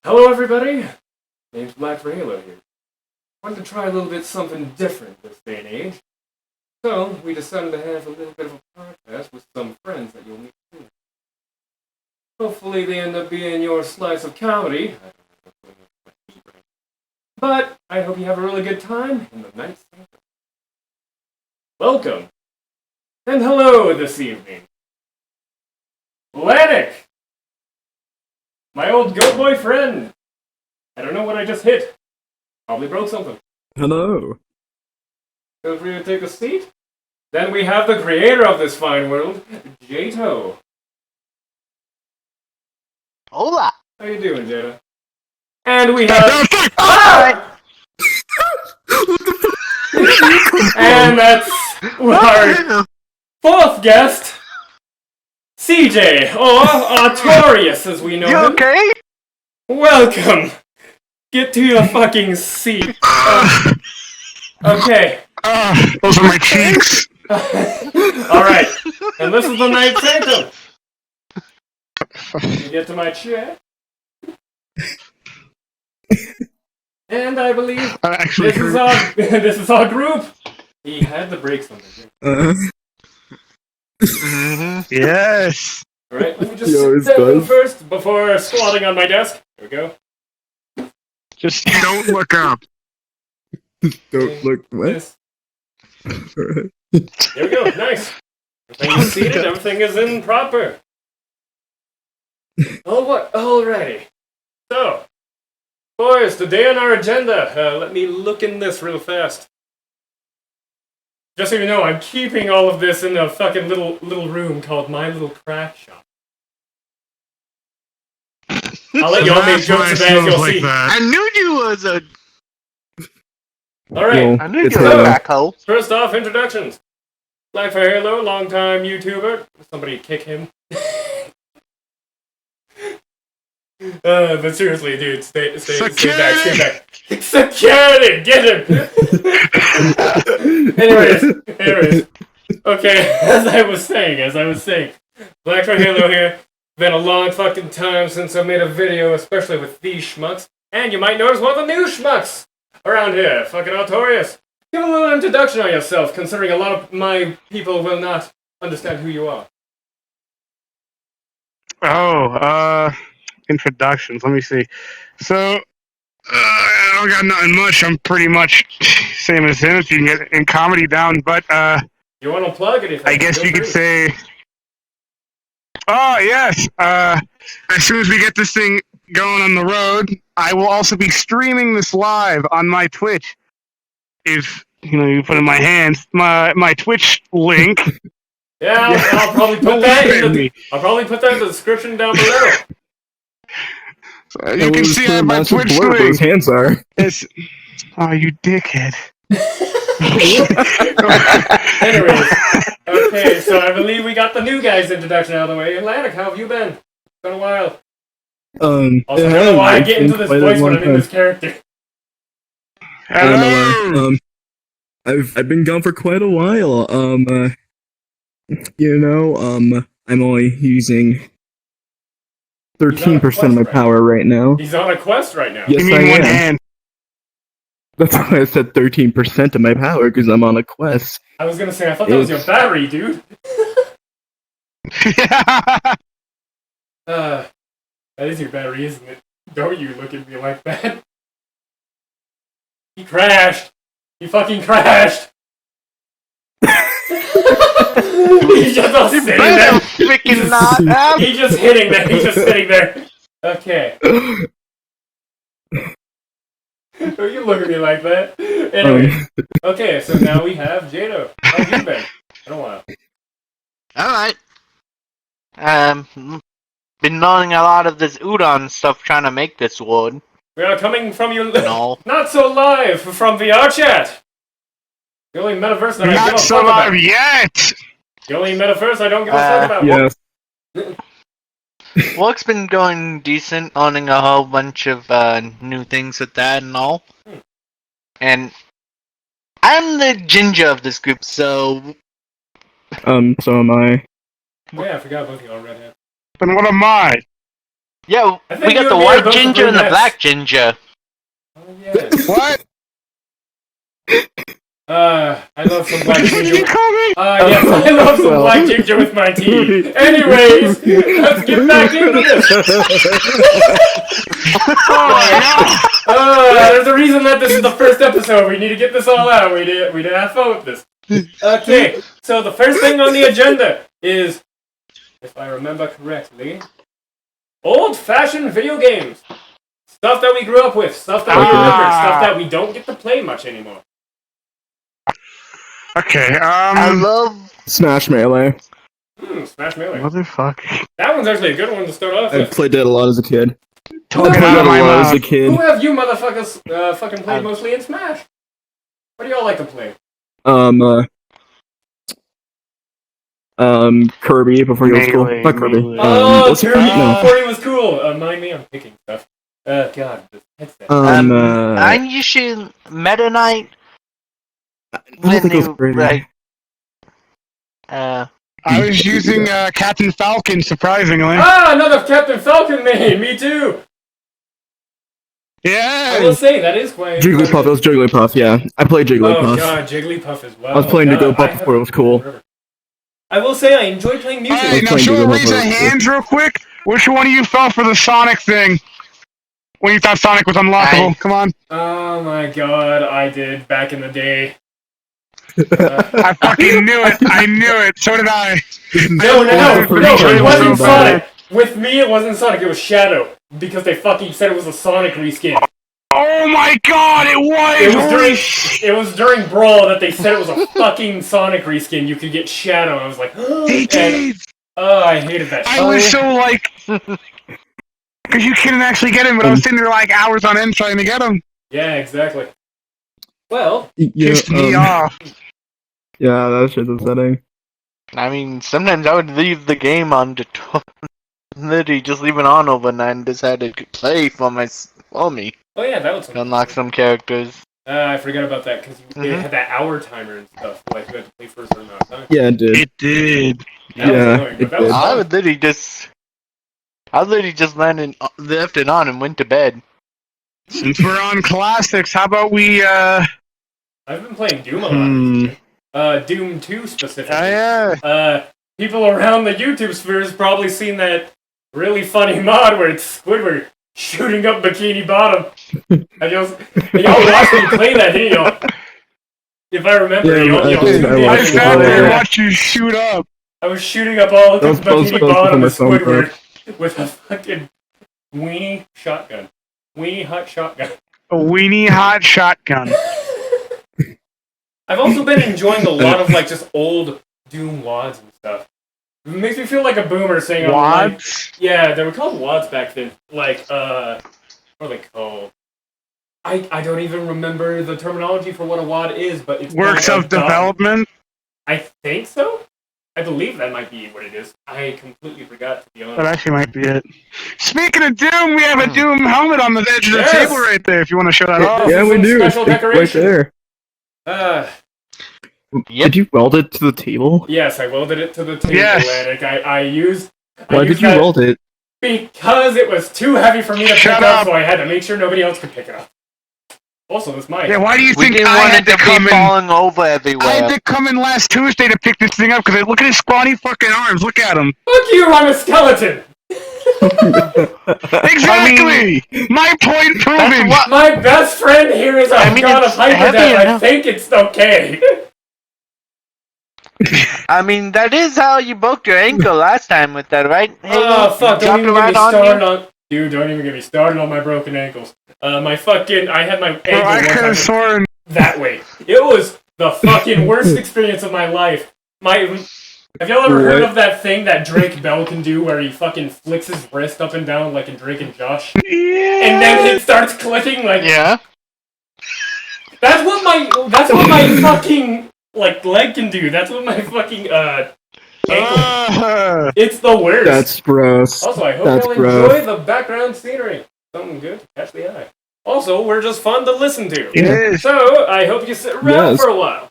Hello everybody, name's Black for Halo here. Wanted to try a little bit something different this day and age. So, we decided to have a little bit of a podcast with some friends that you'll meet soon. Hopefully they end up being your slice of comedy. But I hope you have a really good time in the Night Sanctum. Welcome, and hello this evening. Lanik! My old goat boyfriend! I don't know what I just hit. Probably broke something. Hello. Feel free to take a seat. Then we have the creator of this fine world, Jato. Hola! How you doing, Jato? And we have... And that's our fourth guest, CJ, or Artorius as we know You him. okay? Welcome! Get to your fucking seat. Okay. Those are my cheeks. Alright. And this is the Night Sanctum. You get to my chair. And I believe this is our group. He had to break something. Yes. Alright, let me just sit down first before squatting on my desk. There we go. Just don't look up. Don't look what? This. There we go, nice. Everything is seated, everything is in proper. Alrighty. So, boys, today on our agenda, let me look in this real fast. Just so you know, I'm keeping all of this in a fucking little room called my little crack shop. I'll let y'all make jokes of that as you'll see. I knew you was a... Alright. I knew you were a back hole. First off, introductions. Black for Halo, longtime YouTuber. Somebody kick him. But seriously, dude, stay back. Security! Get him! Anyways. Okay, as I was saying, Black for Halo here. Been a long fucking time since I made a video, especially with these schmucks. And you might notice one of the new schmucks around here, fucking Artorius. Give a little introduction on yourself, considering a lot of my people will not understand who you are. Introductions. Let me see. So, I don't got nothing much. I'm pretty much same as him if you can get in comedy down, but, You want to plug anything? I guess you could say... Oh, yes. As soon as we get this thing going on the road, I will also be streaming this live on my Twitch. If, you put in my hands, my Twitch link. Yeah, I'll probably put that in the description down below. So you can see on my Twitch link. Those hands are. Oh, you dickhead. Anyways, okay, so I believe we got the new guy's introduction out of the way. Atlantic, how have you been? It's been a while. Also, I don't know why I get into this voice when I'm in this character. Hello. I've been gone for quite a while. I'm only using 13% of my power right now. He's on a quest right now. Yes, You mean one hand? That's why I said 13% of my power, because I'm on a quest. I was gonna say, I thought that was your battery, dude. That is your battery, isn't it? Don't you look at me like that. He crashed! He fucking crashed! He's just all sitting there. Freaking not have. He's just hitting there. He's just sitting there. Okay. Don't you look at me like that. Anyway. Okay, so now we have Jado. How have you been? In a while. Alright. Been learning a lot of this udon stuff trying to make this wood. We are coming from you No. not so live from VR chat. The only metaverse that I give Not a so fuck live about. yet! The only metaverse I don't give a fuck about. Yes. Work's been going decent, owning a whole bunch of new things with that and all. And I'm the ginger of this group, so... So am I. Oh yeah, I forgot about the all redhead. Then what am I? Yeah, I think we got you the and me are white both ginger and the brunettes. black ginger. Oh, yeah. What? I love some black What did you ginger. call me? Yes, I love some Well. black ginger with my tea. Anyways, let's get back into this. Oh my god! There's a reason that this is the first episode. We need to get this all out. We didn't have fun with this. Okay, so the first thing on the agenda is, if I remember correctly, old-fashioned video games. Stuff that we grew up with, stuff that we remember, stuff that we don't get to play much anymore. Okay, I love. Smash Melee. Smash Melee. Motherfucker. That one's actually a good one to start off I with. played that a lot as a kid. Took I it played out that of a my lot as a mouth. kid. Who have you motherfuckers fucking played mostly in Smash? What do y'all like to play? Kirby before he was cool. Melee, Not Kirby. Melee. What's it Kirby called? before he was cool. Mind me, I'm picking stuff. God, this headset. No. I'm usually Meta Knight. I don't think it was Kirby. Right. I was using Captain Falcon, surprisingly. Another Captain Falcon main. Me too. I will Yeah! say that is quite. Jigglypuff. It was Jigglypuff. Yeah, I played Oh Jigglypuff. god, Jigglypuff as well. I was playing God, Jigglypuff I before it was cool. I will say I enjoy playing Mewtwo. Alright, now playing show a Jigglypuff raise of first. hands real quick. Which one of you fell for the Sonic thing? When you thought Sonic was unlockable? Come on. Oh my god, I did back in the day. I fucking knew it. I knew it. So did I. No, it wasn't so Sonic. With me, it wasn't Sonic. It was Shadow because they fucking said it was a Sonic reskin. Oh my god, it was! It was during Brawl that they said it was a fucking Sonic reskin. You could get Shadow. I was like, They did! I hated that shit. I was so like... Because you couldn't actually get him, but I was sitting there like hours on end trying to get him. Yeah, exactly. Well, Yeah, Pissed me off. yeah, that shit's upsetting. I mean, sometimes I would leave the game on to literally just leave it on overnight and decide to play for me. oh yeah, that was To unlock some characters. I forgot about that because it had that hour timer and stuff. Like you had to play for a certain amount of time. Yeah, it did. It did. That was Yeah, annoying, but it that was did. I fun. would literally just left it on and went to bed. Since we're on classics, how about we, I've been playing Doom a lot. Doom 2 specifically. yeah. People around the YouTube sphere has probably seen that really funny mod where it's Squidward shooting up Bikini Bottom. And y'all watched me play that, didn't y'all? If I remember, Yeah, y'all I did. tuned I in I watched to it. sat that. there and Yeah. watched you shoot up. I was shooting up all of That was Bikini supposed to Bottom be with my phone Squidward with a fucking weenie shotgun. Weenie hot shotgun. A weenie hot shotgun. I've also been enjoying a lot of like just old Doom WADs and stuff. It makes me feel like a boomer saying I'm like, Wads? yeah, they were called WADs back then. Like, what are they called? I don't even remember the terminology for what a WAD is, but it's Works called of development? I think so. I believe that might be what it is. I completely forgot, to be honest. That actually might be it. Speaking of Doom, we have a Doom helmet on the edge of the Yes! table right there if you want to show that off. Yeah, is we some do. special It's right decoration. there. Yep. Did you weld it to the table? Yes, I welded it to the table, Yes. and I used Why did you that weld it? because it was too heavy for me to Shut pick up, up. so I had to make sure nobody else could pick it up. Also, this mic. Yeah, why do you We think didn't I want had it to to come be in? falling over I had everywhere. to come in last Tuesday to pick this thing up because look at his scrawny fucking arms. Look at him. Fuck you, I'm a skeleton! Exactly. My point That's proven. what. My best friend here is a I mean, god of it's heavy hyper I enough. think it's okay. I mean, that is how you broke your ankle last time with that, right? Oh, fuck, don't Dropped even it get me right on started you? on... Dude, don't even get me started on my broken ankles. I had my ankle Bro, I one could time have sworn. that way. It was the fucking worst experience of my life. Have y'all ever heard What? of that thing that Drake Bell can do where he fucking flicks his wrist up and down like in Drake and Josh? Yeah. And then it starts clicking like... Yeah. That's what my fucking, like, leg can do. That's what my fucking, ankle... It's the worst. That's gross. Also, I hope That's y'all gross. enjoy the background scenery. Something good to catch the eye. Also, we're just fun to listen to. Yes. So, I hope you sit around Yes. for a while.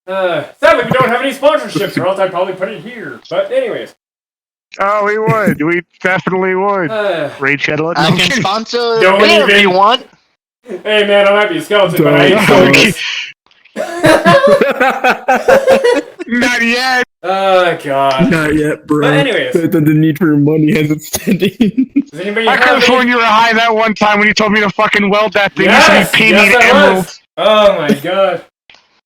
Sadly, we don't have any sponsorships, or else I'd probably put it here. But anyways. Oh, we would. We definitely would. Uh, Raid Shadow. I can sponsor the Don't beer if even- you want. hey man, I might be a skeleton, but I ain't Don't. stoneless. Not yet. Oh god. Not yet, bro. But anyways. The need for money has its standing. Does anybody I could have have sworn any... you were high that one time when you told me to fucking weld that thing. Yes! You said you paid Yes, me in I emeralds. was! Oh my god.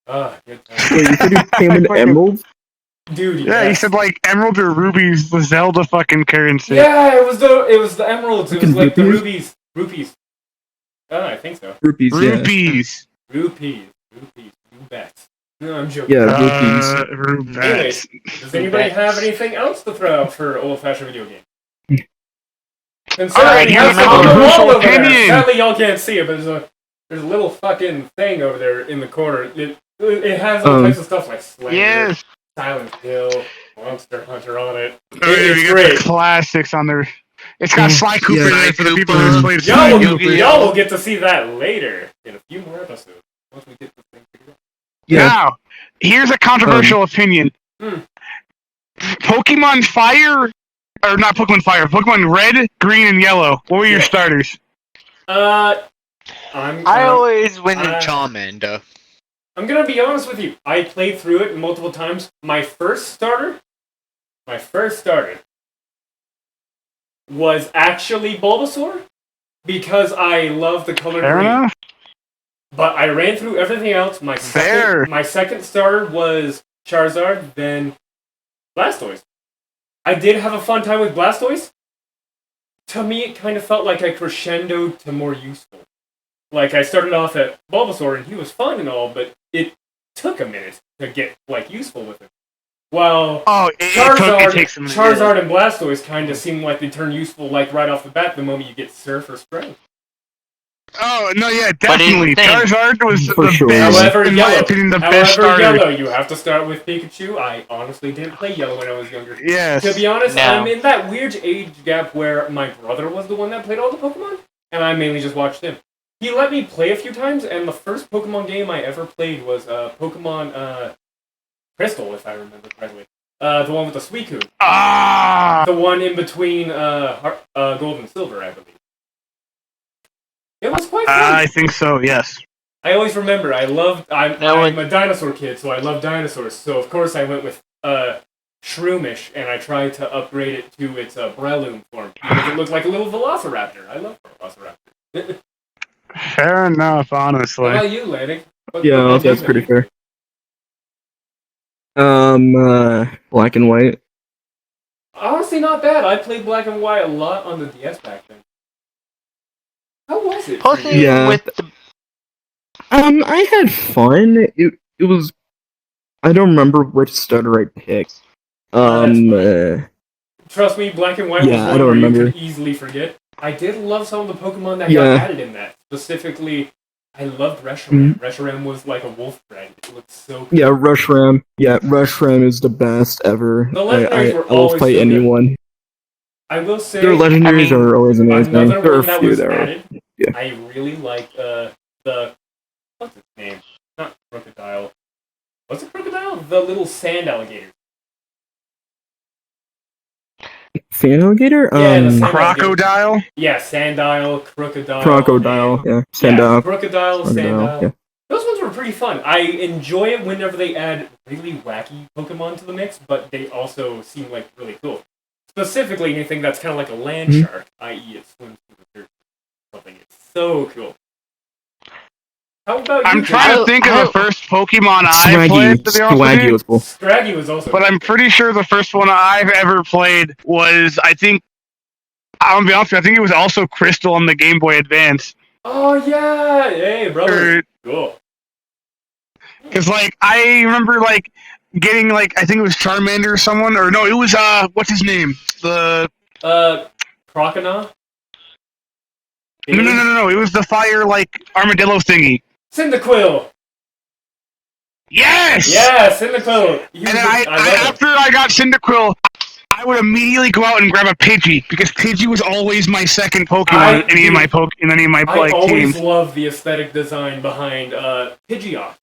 Oh, good time. Wait, you said you came in emeralds? Dude, Yeah, you said like emerald or rubies was Zelda fucking currency. Yeah, it was the emeralds. It was Fucking like the rupees? rupees. Oh, I think so. Rupees, yeah. Rupees. Rupees. You bet. No, I'm joking. Yeah, rupees. Rupees. Anyways, does anybody have anything else to throw out for old-fashioned video game? Alright, we here's have a some on the controversial wall over there. opinion. Sadly, y'all can't see it, but there's a little fucking thing over there in the corner. It has all types of stuff like Slayer, Yes. Silent Hill, Monster Hunter on it. We It's got great. the classics on there. It's got Sly Cooper Yeah. in it for the people who played Y'all Sly will, Cooper. y'all will get to see that later in a few more episodes. Once we get this thing figured out. Yeah. Now, here's a controversial opinion. Hmm. Pokemon Fire, or not Pokemon Fire, Pokemon Red, Green, and Yellow. What were your Yeah. starters? I always win in uh, Charmander. I'm gonna be honest with you. I played through it multiple times. My first starter was actually Bulbasaur because I love the color Fair green. enough. But I ran through everything else. My Fair. second starter was Charizard, then Blastoise. I did have a fun time with Blastoise. To me, it kind of felt like I crescendoed to more useful. Like, I started off at Bulbasaur, and he was fun and all, but it took a minute to get, like, useful with him. While Oh, it takes a minute. Charizard and Blastoise kind of seem like they turn useful, like, right off the bat the moment you get Surf or Strength. Oh, no, yeah, But definitely. it's- Charizard was For the sure. best, However, in my Yellow. opinion, the best However, starter. Yellow, you have to start with Pikachu. I honestly didn't play Yellow when I was younger. Yes. To be honest, No. I'm in that weird age gap where my brother was the one that played all the Pokemon, and I mainly just watched him. He let me play a few times, and the first Pokemon game I ever played was Pokemon Crystal, if I remember correctly. The one with the Suicune. Ah! The one in between Gold and Silver, I believe. It was quite fun. I think so, yes. I always remember, I'm one- a dinosaur kid, so I love dinosaurs. So of course I went with Shroomish, and I tried to upgrade it to its Breloom form because it looked like a little Velociraptor. I love Velociraptor. Fair enough, How honestly. about you, Lannick? Yeah, What that's game pretty have you fair. Black and white. Honestly, not bad. I played Black and White a lot on the DS back then. How was it? for Posting you? Yeah. with the I had fun. It was. I don't remember which starter I picked. Trust me, Black and White Yeah, was I one don't where remember. you could easily forget. I did love some of the Pokemon that Yeah. got added in that. Specifically, I loved Reshiram. Reshiram was like a wolf dragon. It looked so cool. Yeah, Rushram. Yeah, Rushram is the best ever. The legendaries I were will always fight so good. anyone. I will say, Their legendaries I mean, are always amazing. another There are one a that few was that are. added, yeah. I really liked the what's its name? Not crocodile. What's a crocodile? The little sand alligator. Sand alligator? Yeah, the sand- Crocodile? Yeah, Sandile, Crocodile. Crocodile. and- Yeah. Yeah, Sandile. Crocodile, Sandile. Yeah. Those ones were pretty fun. I enjoy it whenever they add really wacky Pokemon to the mix, but they also seem like really cool. Specifically, anything that's kind of like a land shark, i.e., it swims through the dirt. Something. It's so cool. How about you? I'm trying to think of the first Pokemon I played, to be honest with Swaggy you. was cool. Scraggy was also. But I'm pretty sure the first one I've ever played was, I'm gonna be honest with you, I think it was also Crystal on the Game Boy Advance. Oh yeah, hey brother, cool. Because, like, I remember, like, getting, like, I think it was Charmander or someone, or no, it was, what's his name? Croconaw. No, it was the fire, like, armadillo thingy. Cyndaquil. Yes! Yeah, Cyndaquil. And then after I got Cyndaquil, I would immediately go out and grab a Pidgey, because Pidgey was always my second Pokemon in any of my I like always teams. love the aesthetic design behind Pidgeot.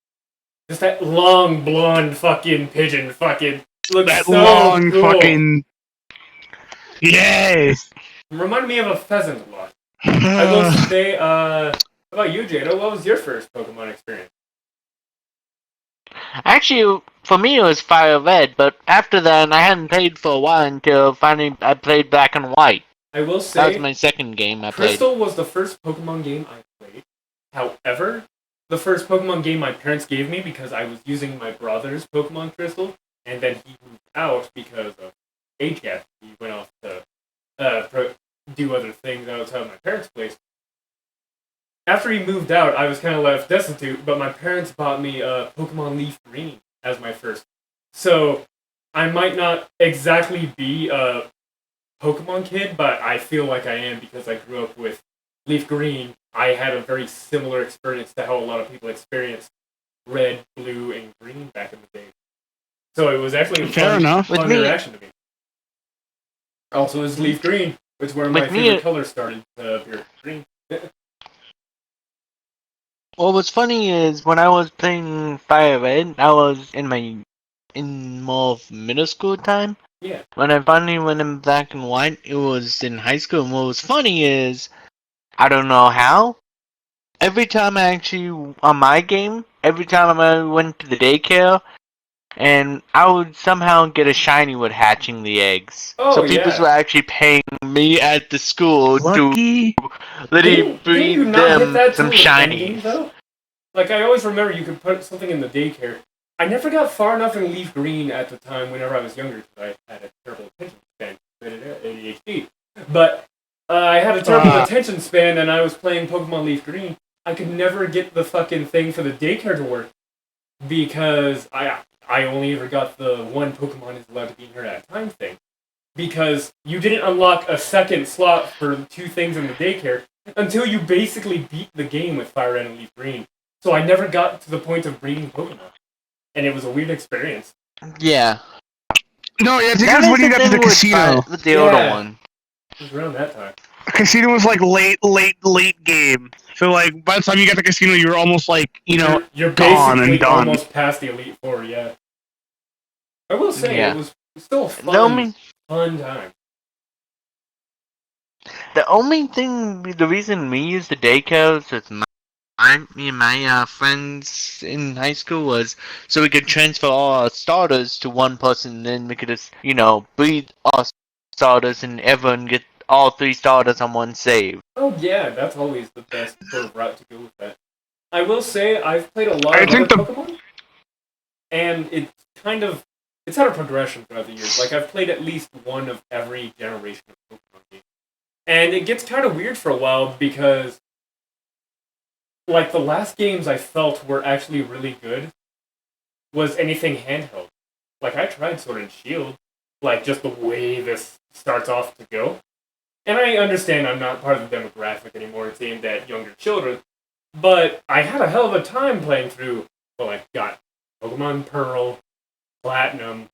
Just that long blonde fucking pigeon fucking looks That so long cool. fucking. Yes. Reminded me of a pheasant a lot. I will say, how about you, Jado? What was your first Pokemon experience? Actually, for me it was Fire Red, but after that I hadn't played for a while until finally I played Black and White. I will That was say, my second game I played. Crystal was the first Pokemon game I played. However, the first Pokemon game my parents gave me because I was using my brother's Pokemon Crystal, and then he moved out because of age gap. He went off to do other things outside my parents' place. After he moved out, I was kind of left destitute, but my parents bought me Pokemon Leaf Green as my first. So I might not exactly be a Pokemon kid, but I feel like I am because I grew up with Leaf Green. I had a very similar experience to how a lot of people experienced Red, Blue, and Green back in the day. So it was actually a fun interaction to me. Also, it's Leaf Green, which is where my favorite color started to appear. Green. Well, what's funny is when I was playing Fire Red, I was in more of middle school time. Yeah. When I finally went in Black and White, it was in high school. And what was funny is, I don't know how, every time on my game, every time I went to the daycare, and I would somehow get a shiny with hatching the eggs. Oh, so people were actually paying me at the school Lucky. to literally breed them some shinies. Though? Like, I always remember you could put something in the daycare. I never got far enough in Leaf Green at the time whenever I was younger because I had a terrible attention span, ADHD. But I had a terrible attention span and I was playing Pokemon Leaf Green. I could never get the fucking thing for the daycare to work because I only ever got the one Pokemon is allowed to be in here at a time thing. Because you didn't unlock a second slot for two things in the daycare until you basically beat the game with Fire Red and Leaf Green. So I never got to the point of breeding Pokemon. And it was a weird experience. Yeah. No, yeah, because when you got to the casino. With the older one. It was around that time. Casino was like late game. So like by the time you got to casino, you were almost like you're gone basically and done. almost past the Elite Four. Yeah. I will say it was still a fun time. The reason we used the daycares with me and my friends in high school was so we could transfer all our starters to one person, and then we could just breed our starters and everyone get all 3 starters on one save. Oh yeah, that's always the best sort of route to go with that. I will say I've played a lot of other Pokemon, and it's had a progression throughout the years. Like I've played at least one of every generation of Pokemon game, and it gets kind of weird for a while because like the last games I felt were actually really good was anything handheld. Like I tried Sword and Shield, like just the way this starts off to go. And I understand I'm not part of the demographic anymore, it's aimed at younger children, but I had a hell of a time playing through, well, I got Pokemon Pearl, Platinum,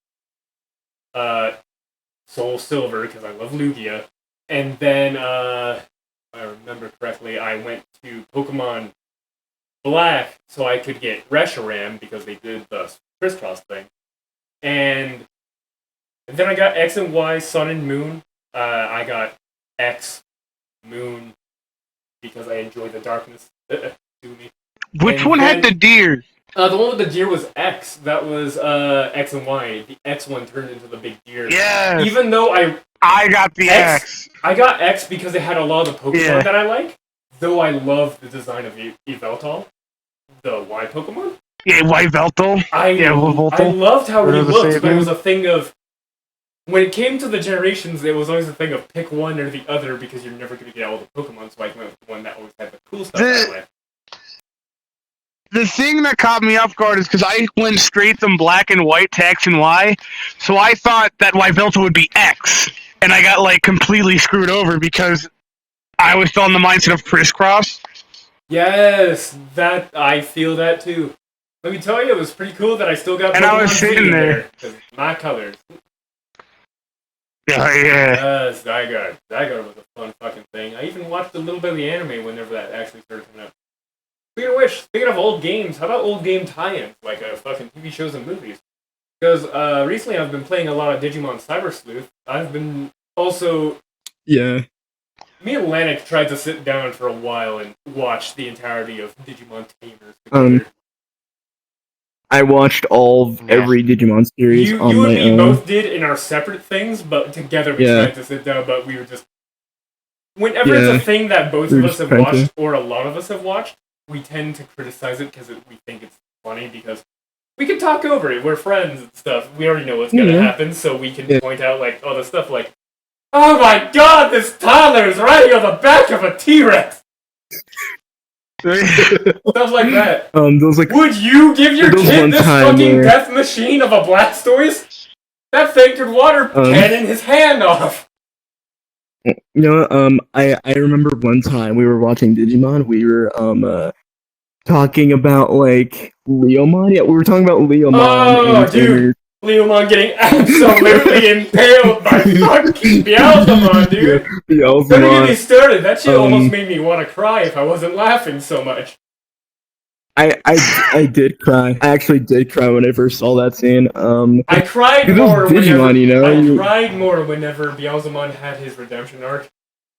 Soul Silver, because I love Lugia, and then, if I remember correctly, I went to Pokemon Black so I could get Reshiram, because they did the crisscross thing, and then I got X and Y, Sun and Moon. I got X, Moon, because I enjoy the darkness. Which one had the deer? The one with the deer was X. That was X and Y. The X one turned into the big deer. Yeah. Even though I got the X. I got X because it had a lot of the Pokemon that I like. Though I love the design of Yveltal, the Y Pokemon. Yeah, Yveltal. I loved how he looked, but it was a thing of when it came to the generations, it was always a thing of pick one or the other because you're never going to get all the Pokemon, so I went with the one that always had the cool stuff that way. The thing that caught me off guard is because I went straight from Black and White to X and Y, so I thought that Yveltal would be X, and I got like completely screwed over because I was still in the mindset of crisscross. Yes, I feel that too. Let me tell you, it was pretty cool that I still got Pokemon and I was sitting there. My colors. Yeah. Yes, Zygarde. Zygarde was a fun fucking thing. I even watched a little bit of the anime whenever that actually started coming up. Speaking of old games, how about old game tie-ins, like fucking TV shows and movies? Because recently I've been playing a lot of Digimon Cyber Sleuth. I've been Also, Yeah. me and Lanik tried to sit down for a while and watch the entirety of Digimon Tamers together. I watched every Digimon series You on and my me own. both did in our separate things, but together we tried to sit down, but we were just... Whenever it's a thing that both of us have watched, or a lot of us have watched, we tend to criticize it because we think it's funny, because we can talk over it, we're friends and stuff, we already know what's gonna happen, so we can point out, like, all the stuff like, oh my god, this toddler is riding on the back of a T-Rex! Stuff like that. Would you give your kid this fucking death machine of a Blastoise? That thing could water cannon his hand off! You know, I remember one time we were watching Digimon, we were, talking about, like, Leomon? Yeah, we were talking about Leomon. Oh, dude! Leomon getting absolutely impaled by fucking Beelzemon, dude! Don't get me started, that shit almost made me want to cry if I wasn't laughing so much. I did cry. I actually did cry when I first saw that scene. I cried more Digimon, I cried more whenever Beelzemon had his redemption arc,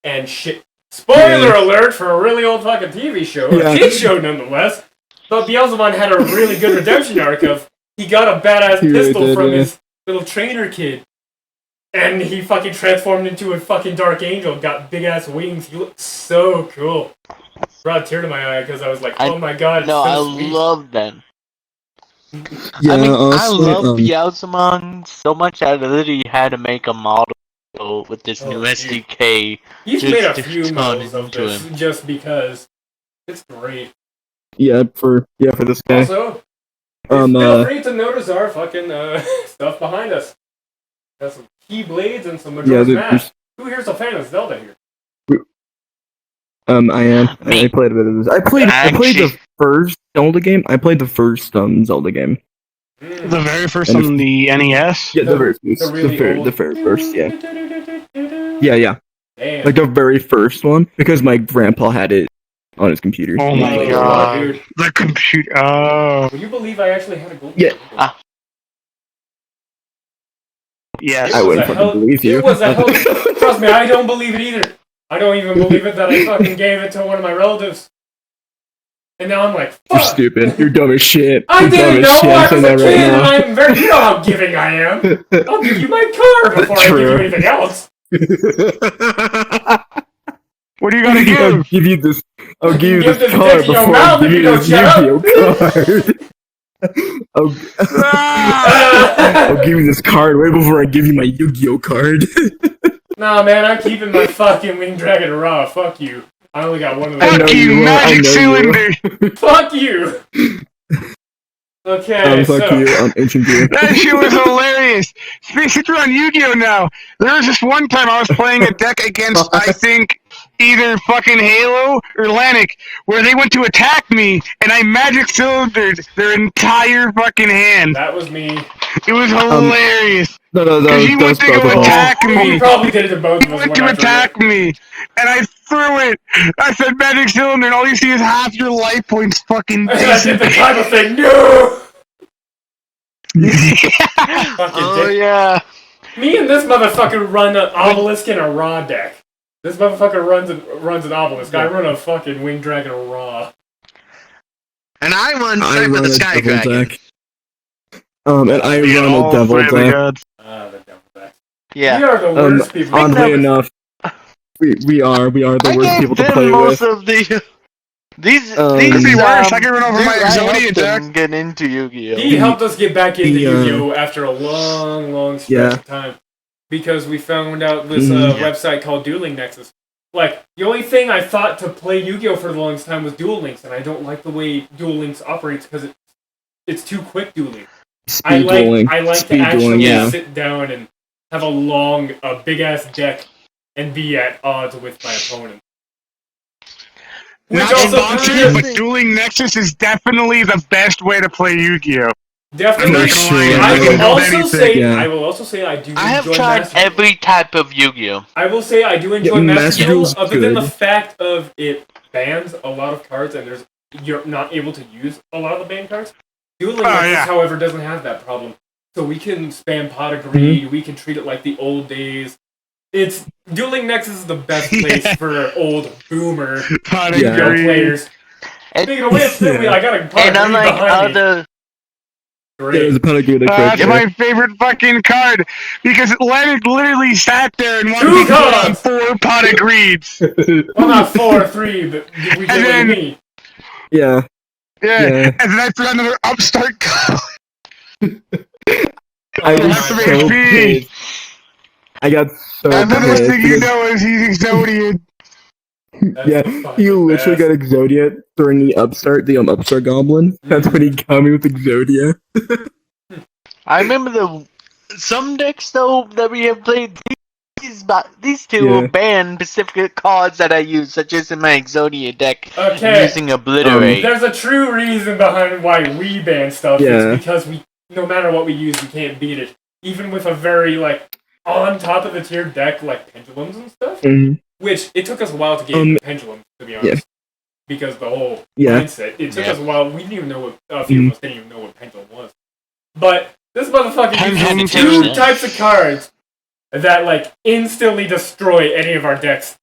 and shit. Spoiler alert for a really old fucking TV show, a kid show nonetheless. But Beelzemon had a really good redemption arc of he got a badass pistol from his little trainer kid, and he fucking transformed into a fucking Dark Angel, got big ass wings. He looked so cool. Brought a tear to my eye because I was like, oh my god, it's so sweet. Love them. Yeah, I love Beelzemon so much I literally had to make a model with this new SDK. He's made a few models of this just because it's great. Yeah, for this guy. Also, feel free to notice our fucking stuff behind us. Got some Keyblades and some Majora's Mask. Who here's a fan of Zelda here? I am. I played a bit of this. I played the first Zelda game. I played the first Zelda game. The very first on the NES? Yeah, the very first, yeah. Yeah. Damn. Like the very first one, because my grandpa had it on his computer. Oh my god. Dude. The computer. Oh. Will you believe I actually had a golden Yeah. Yes. I wouldn't fucking believe you. It was a hell of... Trust me, I don't believe it either. I don't even believe it that I fucking gave it to one of my relatives. And now I'm like, fuck. You're stupid. You're dumb as shit. I didn't know I was a kid, and I'm very... You know how giving I am. I'll give you my card before I give you anything else. What are you gonna give? I'll give you this. I'll give you this card before I give you this Yu-Gi-Oh card. I'll give you this card right before I give you my Yu-Gi-Oh card. Nah, man, I'm keeping my fucking Winged Dragon raw. Fuck you. I only got one of those. Fuck you, magic cylinder! Fuck you! Okay, fuck you, Ancient Gear. That shit was hilarious! Basically on Yu-Gi-Oh now, there was this one time I was playing a deck against, I think, either fucking Halo or Lanik, where they went to attack me, and I magic cylindered their entire fucking hand. That was me. It was hilarious. No, he went to go attack me. He probably did it to both of us. He went to attack me, and I threw it. I said magic cylinder, and all you see is half your life points fucking I did the type of thing. No! Oh, yeah. Me and this motherfucker run an obelisk in a raw deck. This motherfucker runs an obelisk. I run a fucking Winged Dragon raw. And I run straight with a Sky Dragon. And I run a Devil deck. The Devil deck. Yeah. We are the worst people. Oddly enough, we are the worst people to play most with. Of the... These could be worse. I can run over my Exodia deck. Get into Yu-Gi-Oh. He helped us get back into Yu-Gi-Oh after a long stretch of time. Because we found out this website called Dueling Nexus. Like, the only thing I thought to play Yu-Gi-Oh for the longest time was Duel Links, and I don't like the way Duel Links operates because it's too quick dueling. I like to actually sit down and have a big-ass deck and be at odds with my opponent. Not sponsored, but Dueling Nexus is definitely the best way to play Yu-Gi-Oh! Definitely. I will also say I do enjoy I have tried Master every type of Yu-Gi-Oh! I will say I do enjoy Master Duel, other than the fact of it bans a lot of cards and you're not able to use a lot of the banned cards. Dueling Nexus, however, doesn't have that problem. So we can spam Pot of Greed, we can treat it like the old days. Dueling Nexus is the best place for old boomer Pot of Yeah. video greed. players. Speaking of which, I got a pot And of greed unlike behind me. other, There's a Great. pot of good That's my favorite fucking card because Leonard literally sat there and wanted Two me to put on cards! 4 pot of greeds. Well, not 4 or 3, but we did And what you then- mean. Yeah. Yeah, Yeah. and then I put another upstart card. I Oh was my That's so God. pissed. I got so And the next pissed. thing you know is he's Exodian. That's Yeah, the he fucking literally best. got Exodia during the upstart goblin. That's when he got me with Exodia. I remember some decks though that we have played. These two Yeah. will ban specific cards that I use, such as in my Exodia deck, Okay. using Obliterate. There's a true reason behind why we ban stuff. Yeah. It's because no matter what we use, we can't beat it. Even with a very, on top of the tier deck, like Pendulums and stuff. Mhm. Which, it took us a while to get into Pendulums, to be honest. Because the whole Yeah. mindset, it took Yeah. us a while. We didn't even know what, a few of us didn't even know what Pendulum was. But this motherfucker Pendulum uses too. two types of cards that, instantly destroy any of our decks,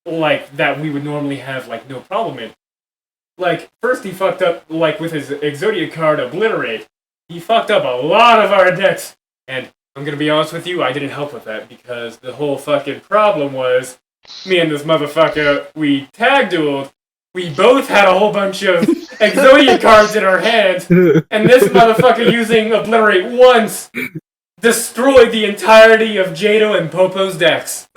that we would normally have, no problem in. First he fucked up, with his Exodia card, Obliterate. He fucked up a lot of our decks. And I'm gonna be honest with you, I didn't help with that, because the whole fucking problem was, me and this motherfucker, we tag dueled. We both had a whole bunch of Exodia cards in our hands, and this motherfucker using Obliterate once destroyed the entirety of Jado and Popo's decks.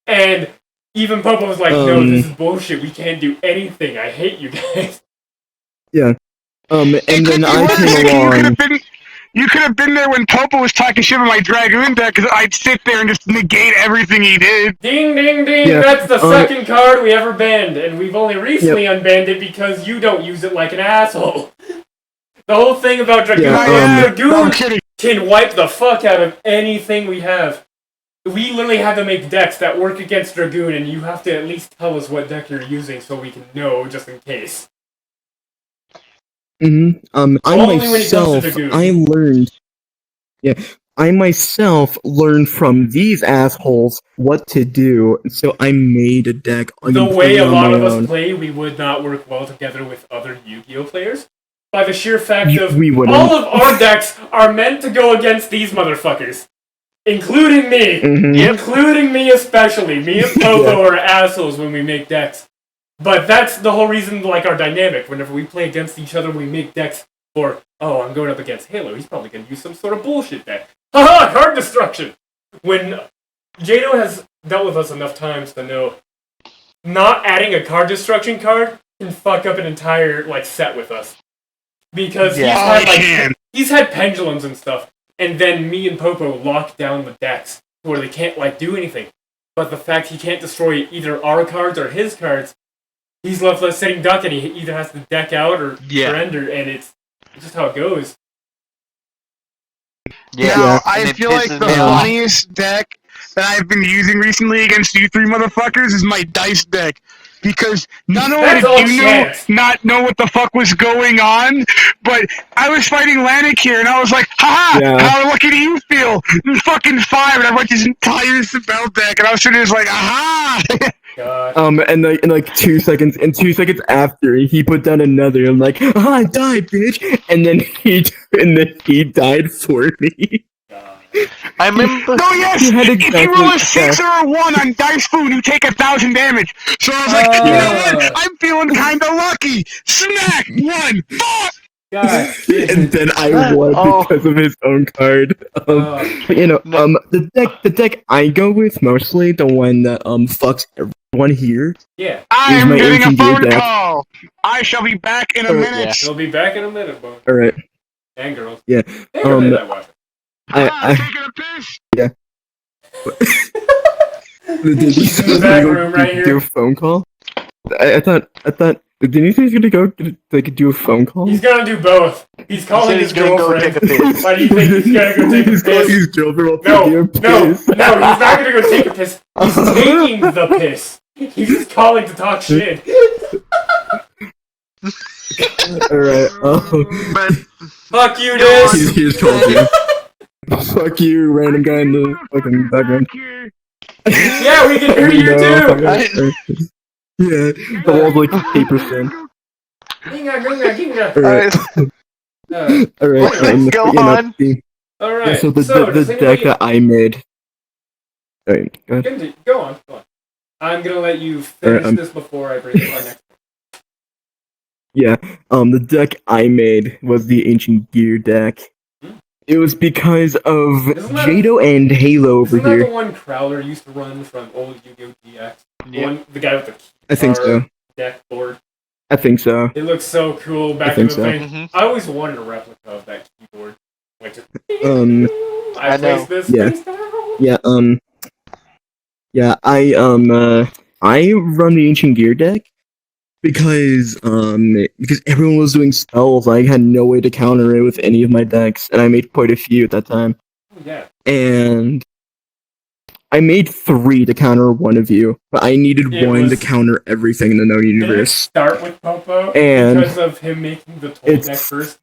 And even Popo was like, no, this is bullshit, we can't do anything, I hate you guys. And then I came You could along. have been. You could have been there when Popo was talking shit about my Dragoon deck, because I'd sit there and just negate everything he did. Ding, ding, ding, Yeah, that's the second card we ever banned, and we've only recently unbanned it because you don't use it like an asshole. The whole thing about Dragoon Yeah, is Dragoon I'm kidding. can wipe the fuck out of anything we have. We literally had to make decks that work against Dragoon, and you have to at least tell us what deck you're using so we can know, just in case. I Only when it comes to myself, Dragoon. I myself learned from these assholes what to do, so I made a deck. The way a on lot my of us own. play, we would not work well together with other Yu-Gi-Oh players. By the sheer fact of We wouldn't. all of our decks are meant to go against these motherfuckers. Including me. Mhm. Including me especially. Me and Popo are assholes when we make decks. But that's the whole reason, our dynamic. Whenever we play against each other, we make decks for, oh, I'm going up against Halo. He's probably going to use some sort of bullshit deck. Haha, card destruction! When Jado has dealt with us enough times to know not adding a card destruction card can fuck up an entire, set with us. Because he's had pendulums and stuff, and then me and Popo lock down the decks where they can't, do anything. But the fact he can't destroy either our cards or his cards, he's left sitting duck, and he either has to deck out or surrender, and it's just how it goes. Now, I and it feel like pisses the me off. funniest deck that I've been using recently against you three motherfuckers is my dice deck. Because not only That's all did you chance. not know what the fuck was going on, but I was fighting Lanik here, and I was like, haha, Yeah. how lucky do you feel? Fucking 5, and I went this entire spell deck, and I was sitting there just like, aha! God. And in 2 seconds, after he put down another, I'm like, I died, bitch, and then he died for me. I remember. No, yes! You had If you exactly- roll a 6 or a 1 on Dice Food, you take 1,000 damage. So I was like, you know what? I'm feeling kinda lucky. Smack! 1! Fuck! God. And then I won because of his own card. But the deck I go with mostly, the one that fucks everyone here. Yeah. I Here's am my getting a ancient phone gear deck. call. I shall be back in a Alright, minute. He'll be back in a minute, boy. All right. And girls. Yeah. And girls that watch it. I'm taking a piss. Did he say he was back gonna room right do here. a phone call? I thought. Didn't he say he's gonna go do a phone call? He's gonna do both. He's calling his He's gonna go girlfriend. take a piss. Why do you think he's gonna go take a He's calling piss? his girlfriend while No, taking a no, piss. he's not gonna go take a piss. He's taking the piss. He's just calling to talk shit. Alright, But Fuck you, Diz. he's called you. Fuck you, random guy in the fucking background. Yeah, we can hear you No, too! yeah, the walls like paper thin. Ginga, ginga, ginga. Alright, alright, Let's go yeah, on. Alright, yeah, so the does deck anybody... that I made. Alright, go ahead. Go on. I'm gonna let you finish Alright, this before I bring our next one. Yeah, the deck I made was the Ancient Gear deck. It was because of Isn't that- Jado and Halo over Isn't that the here. one Crowler used to run from old Yu-Gi-Oh! GX? Yep. The guy with the I think so. deck board. I think so. It looks so cool back I in think the so. thing. Mhm. I always wanted a replica of that keyboard. Like just, I I know. placed this Yeah. face down. Yeah, I run the Ancient Gear deck because everyone was doing spells. I had no way to counter it with any of my decks, and I made quite a few at that time. Yeah. And I made 3 to counter one of you, but I needed It one to was- counter everything in the known Did it universe. start with Popo And because of him making the toll it's- deck first?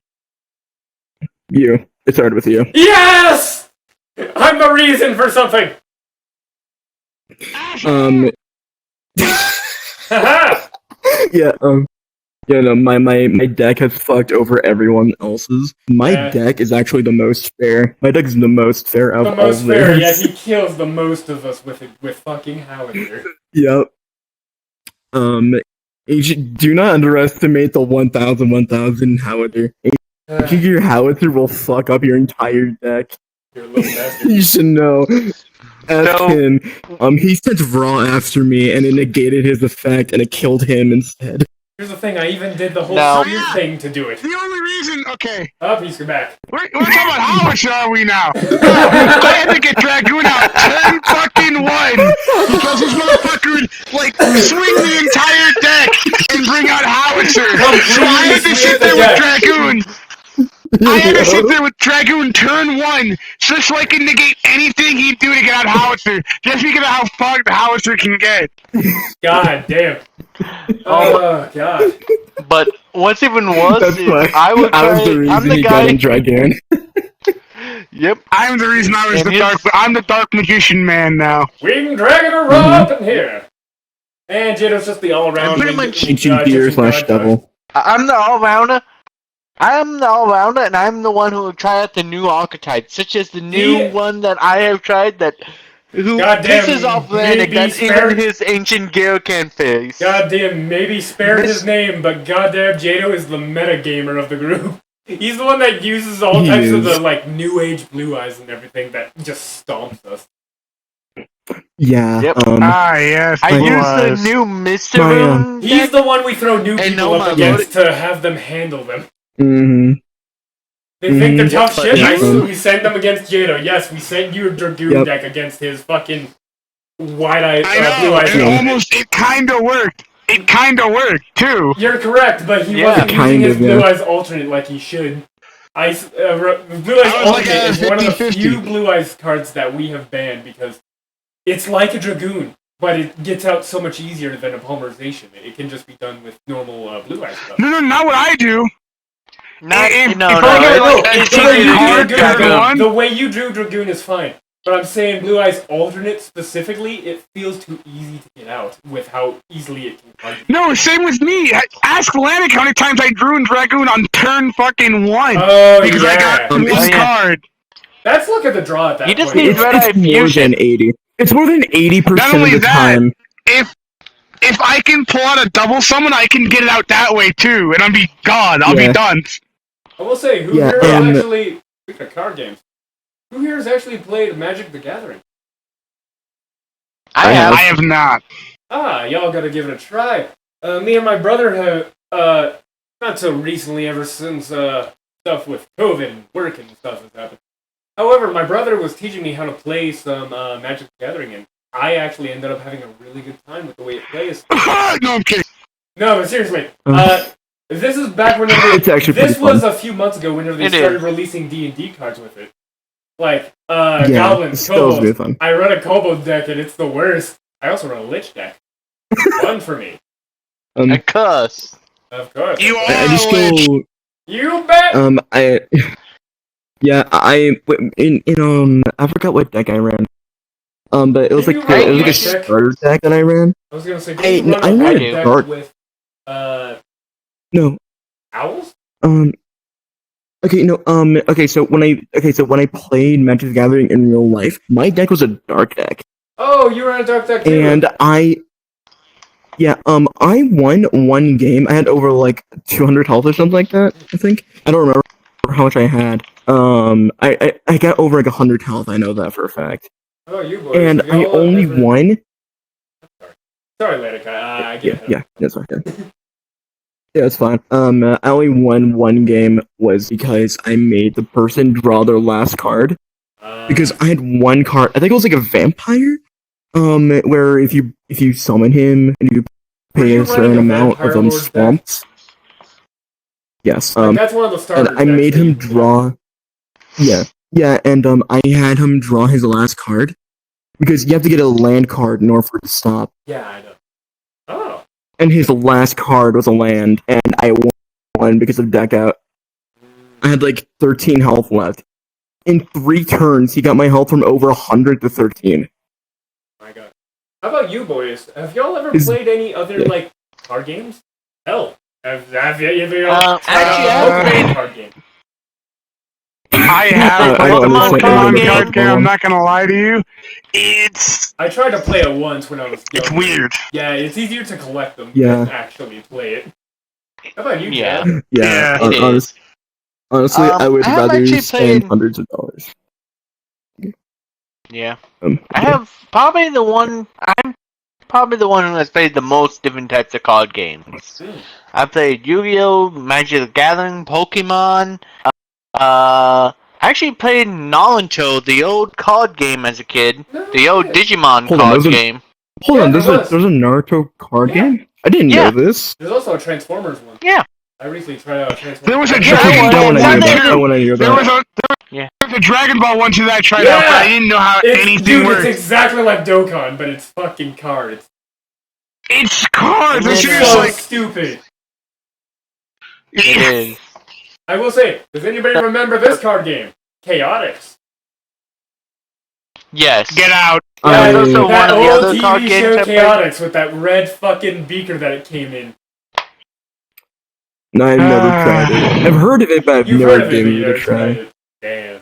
You. It started with you. Yes! I'm the reason for something! Haha! Yeah, yeah, no, my deck has fucked over everyone else's. My Yeah. deck is actually the most fair. My deck is the most fair of The most all fair, theirs. yet he kills the most of us with fucking Howitzer. Yep. Do not underestimate the 1,000 Howitzer. Your Howitzer will fuck up your entire deck. You're a little bastard. You should know. Ask No. him. He sent Raw after me, and it negated his effect, and it killed him instead. Here's the thing, I even did the whole No. spear thing to do it. The only reason, okay, Oh, he's back. we're talking about how much are we now? I had to get Dragoon out turn fucking 1 because this motherfucker would, like, swing the entire deck and bring out Howitzer. So I had to sit there with Dragoon. I had to sit there with Dragoon turn 1 just so I can negate anything he'd do to get out Howitzer, just because of how fucked Howitzer can get. God damn. Oh, God. But what's even worse That's is why I would I was try. the reason I'm the he got guy. in Dragoon. Yep. I'm the reason I was And the his- dark. I'm the dark magician man now. Winged Dragon are raw up in here. And Jado's just the all-around Pretty much Ancient Gear / Devil. I'm the all-rounder. I am the all-rounder, and I'm the one who will try out the new archetypes, such as the new Yeah. one that I have tried. Who Goddamn, pisses off Landon maybe that spare- even his ancient gear can face. Goddamn, maybe spare This- his name, but goddamn, Jado is the meta gamer of the group. He's the one that uses all He types of is. the, like, new age blue eyes and everything that just stomps us. Yeah. Yep. Yes. I Blue use the new Mr. My, Room He's deck. the one we throw new And people no, up my against to have them handle them. Mm-hmm. They think they're tough But shit, he's- we send them against Jado. Yes, we send you a Dragoon Yep. deck against his fucking wide-eyed, I blue know. eyes. It kind of worked. It kind of worked too. You're correct, but he Yeah. wasn't using Kind his of, blue yeah. eyes alternate like he should. Blue eyes I was like alternate is one of the 50-50. few blue eyes cards that we have banned because it's like a Dragoon, but it gets out so much easier than a polymerization. It can just be done with normal blue eyes stuff. No, not what I do. Not, If- no, if no, I get, it's- like, it's a The way easy you to card drew do. turn Dragoon, one? the way you drew Dragoon is fine. But I'm saying Blue Eyes alternate specifically, it feels too easy to get out with how easily it can fight. No, same with me. Ask Lanik how many times I drew in Dragoon on turn fucking 1. Oh, because I yeah. got one yeah. card. Let's look at the draw at that You just point. need It's, Red Eye it's more Fusion. than 80. It's more than 80% Not of only the that, time. If I can pull out a double summon, I can get it out that way too, and I'll be Yeah. done. I will say, who Yeah, here has um, actually... Speaking of card games, who here has actually played Magic the Gathering? I I have. I have not. Ah, y'all gotta give it a try. Me and my brother have, not so recently, ever since, stuff with COVID and work and stuff has happened. However, my brother was teaching me how to play some, Magic the Gathering, and I actually ended up having a really good time with the way it plays. No, I'm kidding. No, but seriously, Uh. this is back whenever... It's actually This pretty was fun. a few months ago whenever they It started is. releasing D&D cards with it. Like, Yeah, Goblins, it's still really Kobolds. fun. I run a Kobold deck and it's the worst. I also run a Lich deck. Fun for me. A cuss. Of course. You I just are Lich. go. You bet! Yeah, I forgot what deck I ran. But it was Can like you run it was a like a light deck? starter deck that I ran. I was gonna say, Hey, can you run I a ran light a deck dark. with No. owls? Okay, no. Okay, so when I played Magic the Gathering in real life, my deck was a dark deck, Oh, you ran a dark deck too. and I won one game. I had over like 200 health or something like that. I think I don't remember how much I had. I got over like 100 health. I know that for a fact. Oh, you boys. And Have I y'all only ever- won. Sorry, Letic. I get it. Yeah, that's fine. Yeah, it's fine. I only won one game was because I made the person draw their last card. Because I had one card, I think it was like a vampire, where if you summon him and you Were pay you a certain running a amount Vampire of Lord's deck? swamps. Yes. like, that's one of the And starter I decks made that him you can draw. Yeah, and I had him draw his last card because you have to get a land card in order for it to stop. Yeah, I know. Oh. And his last card was a land, and I won because of deck out. I had like 13 health left. In 3 turns, he got my health from over 100 to 13. My God. How about you boys? Have y'all ever Is- played any other yeah. like card games? Hell, have y'all tried actually, a I have Pokemon played- card game? I have I played don't the understand Pokemon the card game. I'm Pokemon. not gonna lie to you. It's I tried to play it once when I was young. weird. Yeah, it's easier to collect them Yeah. than actually play it. How about you, Yeah. Chad? Yeah, It is. honestly, I would I have rather actually spend played- hundreds of dollars. Yeah. Yeah. I have probably the one. I'm probably the one who has played the most different types of card games. Hmm. I've played Yu-Gi-Oh, Magic the Gathering, Pokemon. I actually played Nolancho, the old card game as a kid. The old Digimon Hold on, card those are- game. Hold Yeah, on, there there's a was. Naruto card Yeah. game? I didn't Yeah. know this. There's also a Transformers one. Yeah. I recently tried out a Transformers. There was a Yeah, Dragon well, Ball one I one knew day- that. too. I knew There that. was a Dragon Ball one too that I tried out, but I didn't know how anything Dude, worked. it's exactly like Dokkan, but it's fucking cards. It's cards. And This then, shit It's is so like stupid. It is. I will say, does anybody remember this card game? Chaotix. Yes. get out. Yeah, There's also that one of the old other card TV games show I played. Chaotix with that red fucking beaker that it came in. No, I've never tried it. I've heard of it, but I've You've never heard of it, but given you it never a tried try. it. Damn.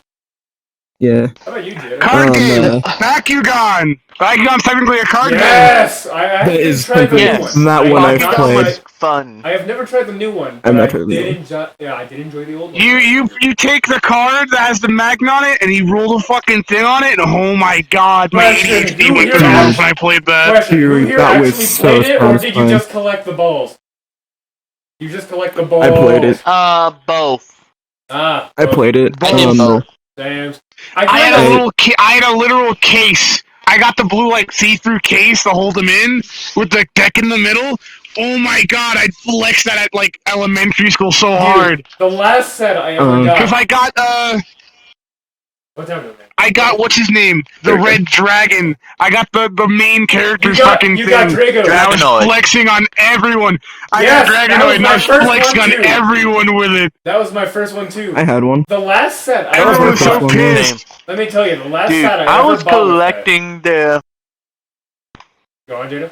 Yeah. How about you, Jada? Card game. uh, Bakugan. Bakugan's technically a card game. Yes! I That actually is tried the new Yes. one. that I one have I've not played. was tried- fun. I have never tried the new one, I've but not I tried the did new one. enjoy. Yeah, I did enjoy the old one. You take the card that has the magnet on it, and you roll the fucking thing on it, and oh my god, my Question, ADHD who went here through the has- roof when I played that. Question: Who Dude, here that was actually so played it, or did you satisfying. just collect the balls? You just collect the balls. I played it. Both. Ah, I played it. I did both. Damn. I I had a kinda- little, I had a literal case. I got the blue like see-through case to hold them in with the deck in the middle. Oh my god, I'd flex that at like elementary school so hard. Dude, the last set I ever got. Cause I got What's happening, man? I got what's his name, the There you go. Red Dragon. I got the main character's fucking You thing. got Drago. And I was Dragonoid. flexing on everyone. I Yes, got that was Dragonoid and my I was first flexing one, on too. everyone with it. That was my first one too. I had one. The last set I Everyone ever was so bought. pissed. Let me tell you, the last Dude, set I I ever was bought was that. collecting the. Go on, Jada.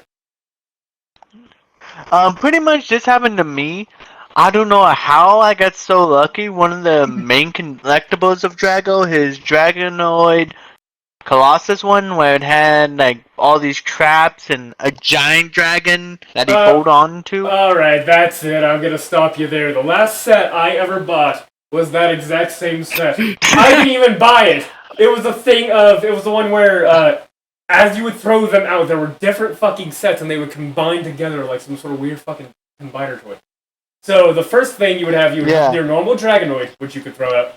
Pretty much this happened to me. I don't know how I got so lucky. One of the main collectibles of Drago, his Dragonoid Colossus one, where it had like all these traps and a giant dragon that he hold on to. Alright, that's it. I'm gonna stop you there. The last set I ever bought was that exact same set. I didn't even buy it. It was a thing of, it was the one where, as you would throw them out, there were different fucking sets and they would combine together like some sort of weird fucking combiner toy. So the first thing you would have Yeah. your normal Dragonoid, which you could throw out.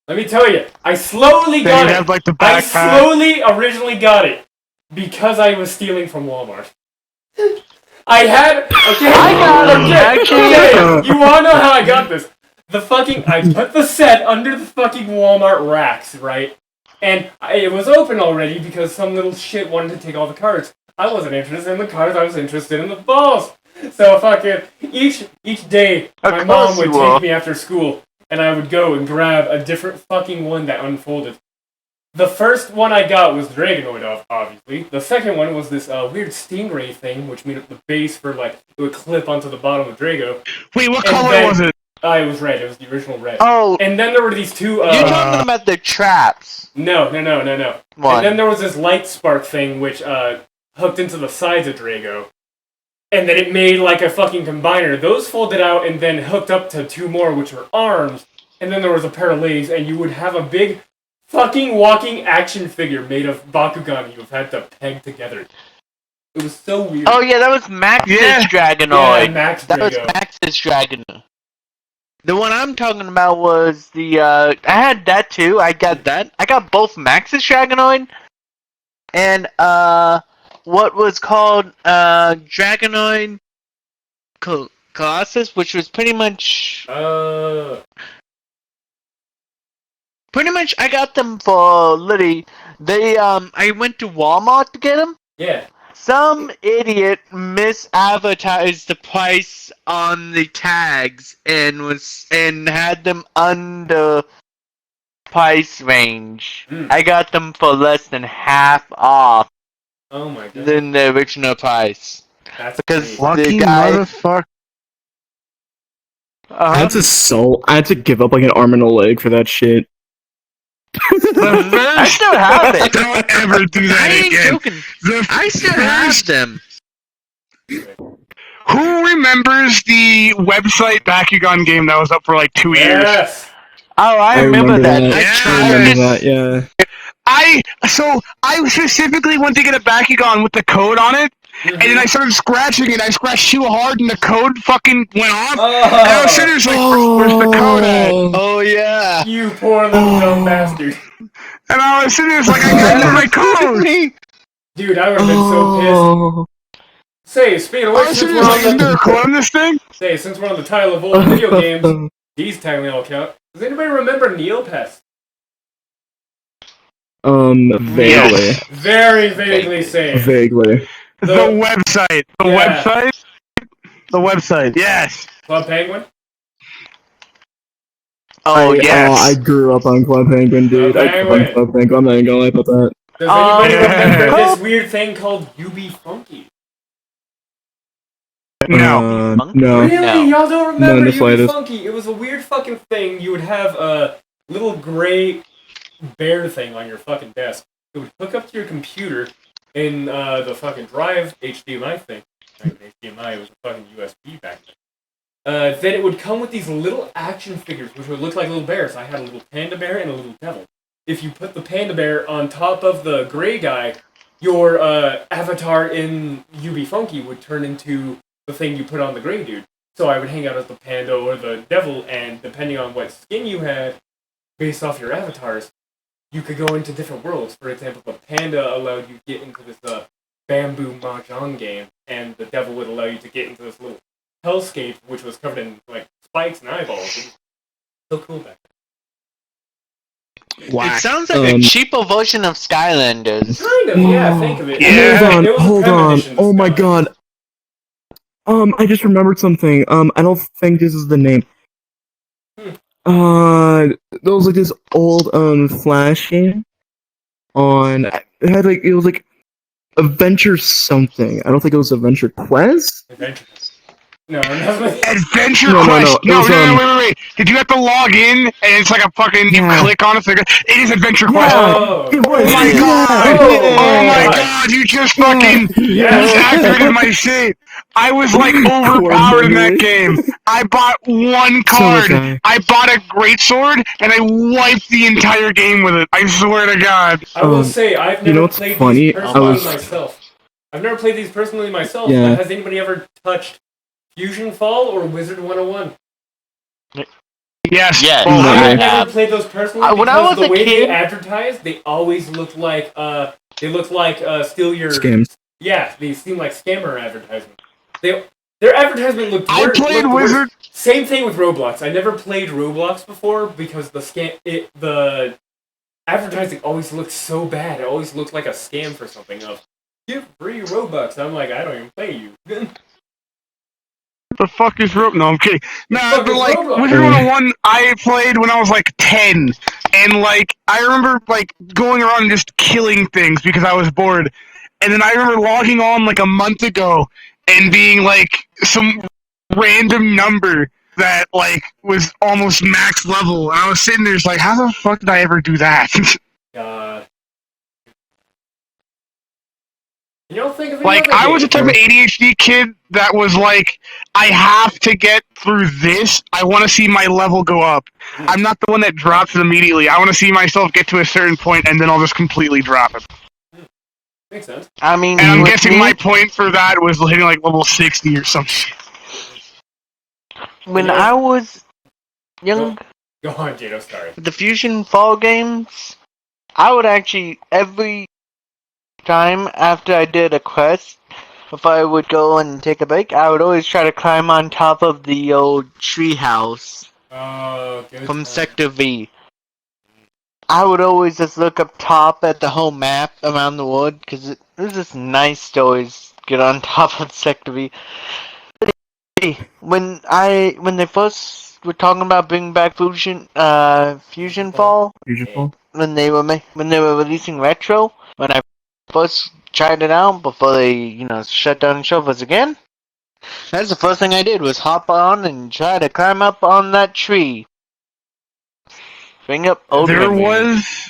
Let me tell you, I slowly Then got you'd it. have like the I backpack. slowly originally got it because I was stealing from Walmart. I had okay. I got it, actually. Okay, you wanna know how I got this? I put the set under the fucking Walmart racks, right? And it was open already because some little shit wanted to take all the cards. I wasn't interested in the cards. I was interested in the balls. So fucking each day, my mom would take me after school, and I would go and grab a different fucking one that unfolded. The first one I got was Dragonoid, obviously. The second one was this weird stingray thing, which made up the base for, like, it would clip onto the bottom of Drago. Wait, what And color then- was it? It was red. It was the original red. Oh, And then there were these two. you're talking about the traps. No. One. And then there was this light spark thing, which hooked into the sides of Drago. And then it made like a fucking combiner. Those folded out and then hooked up to two more, which were arms. And then there was a pair of legs, and you would have a big fucking walking action figure made of Bakugan you had to peg together. It was so weird. Oh yeah, that was Max's Yeah. Dragonoid. Yeah, Max That was Drago. Max's Dragonoid. The one I'm talking about was the, I had that too, I got that. I got both Max's Dragonoid, and, what was called, Dragonoid Colossus, which was pretty much, I got them for, literally, I went to Walmart to get them. Yeah. Some idiot misadvertised the price on the tags and had them under price range. I got them for less than half off Oh my god. than the original price. That's because crazy. what- Lucky the guy- motherfucker. I had to give up like an arm and a leg for that shit. I still have it. Don't ever do I that ain't again. joking. The I still have them. Who remembers the website Bakugan game that was up for like 2 years? Yes. Oh, I remember that. that. I Yeah. tried I remember it. that, yeah. I specifically went to get a Bakugan with the code on it, and then I started scratching it. I scratched too hard, and the code fucking went off. And I was sitting there just like, where's the code at? Oh yeah. You poor little dumb bastard. And I was sitting there just like, I can't get my code. Dude, I would have been so pissed. Say, speaking of I which, was since sitting we're, there like, is on there a the, code on this thing? since we're on the title of old video games, these technically all count. Does anybody remember Neopets? Vaguely. Very vaguely saying. Vaguely. The website. Yeah. The website. Yes. Club Penguin? Oh yes. I grew up on Club Penguin, dude. Club I grew up on Penguin. Club Penguin. I'm not even gonna lie about that. Does anybody yeah. remember this weird thing called UB Funky? No. No. Really? No. Y'all don't None remember the UB slightest. Funky? It was a weird fucking thing. You would have a little gray bear thing on your fucking desk. It would hook up to your computer in the fucking drive HDMI thing. HDMI, it was a fucking USB back then. Then it would come with these little action figures, which would look like little bears. I had a little panda bear and a little devil. If you put the panda bear on top of the gray guy, your avatar in UB Funky would turn into the thing you put on the gray dude. So I would hang out as the panda or the devil, and depending on what skin you had, based off your avatars, you could go into different worlds. For example, the panda allowed you to get into this bamboo mahjong game, and the devil would allow you to get into this little hellscape, which was covered in like spikes and eyeballs. It was so cool back It sounds like a cheaper version of Skylanders. then. Kind of, yeah. Think of it. Yeah. It was a Hold on. premonition to Oh my Skylanders. god. I just remembered something. I don't think this is the name. There was like this old Flash game on. It had like, it was like Adventure something. I don't think it was Adventure Quest. Adventure. No, that's Adventure No, no, Quest. no, it was, Wait. Did you have to log in and it's like a fucking Yeah. you click on it? It is Adventure Quest. Oh. It was. Oh my Yeah. god! Oh Oh my God. god! You just fucking Yeah. just activated my shit. I was like overpowered in that game. I bought one card. I bought a greatsword and I wiped the entire game with it. I swear to God. I will say I've you never know what's played funny? these personally I was- myself. I've never played these personally myself. Yeah. But has anybody ever touched Fusion Fall or Wizard 101? Yes. Yes. Oh, No, I've no. never played those personally When I because was the a way kid- they advertise, they always look like steal your Scams. Yeah, they seem like scammer advertisements. Their advertisement looked I worse. played looked worse. Wizard. Same thing with Roblox. I never played Roblox before because the advertising always looked so bad. It always looked like a scam for something of give free Robux. I'm like, I don't even play you. The fuck is Roblox? No, I'm kidding. No, fuck but is like Roblox? Wizard 101, I played when I was like 10. And like I remember like going around and just killing things because I was bored. And then I remember logging on like a month ago and being like some random number that like was almost max level. And I was sitting there just like, how the fuck did I ever do that? God. You don't think of Like, I was the type of ADHD kid that was like, I have to get through this. I want to see my level go up. I'm not the one that drops it immediately. I want to see myself get to a certain point, and then I'll just completely drop it. Makes sense. I mean, And I'm guessing my point for that was hitting like level 60 or something. when I was young, Go on, Jado, sorry. with the Fusion Fall games, I would actually, every time after I did a quest, if I would go and take a break, I would always try to climb on top of the old treehouse Good from time. Sector V. I would always just look up top at the whole map around the wood, because it was just nice to always get on top of Sector V. When they first were talking about bringing back Fusion Fall, when they were releasing Retro, when I first tried it out before they shut down shovels again, that's the first thing I did was hop on and try to climb up on that tree. Bring up old memories.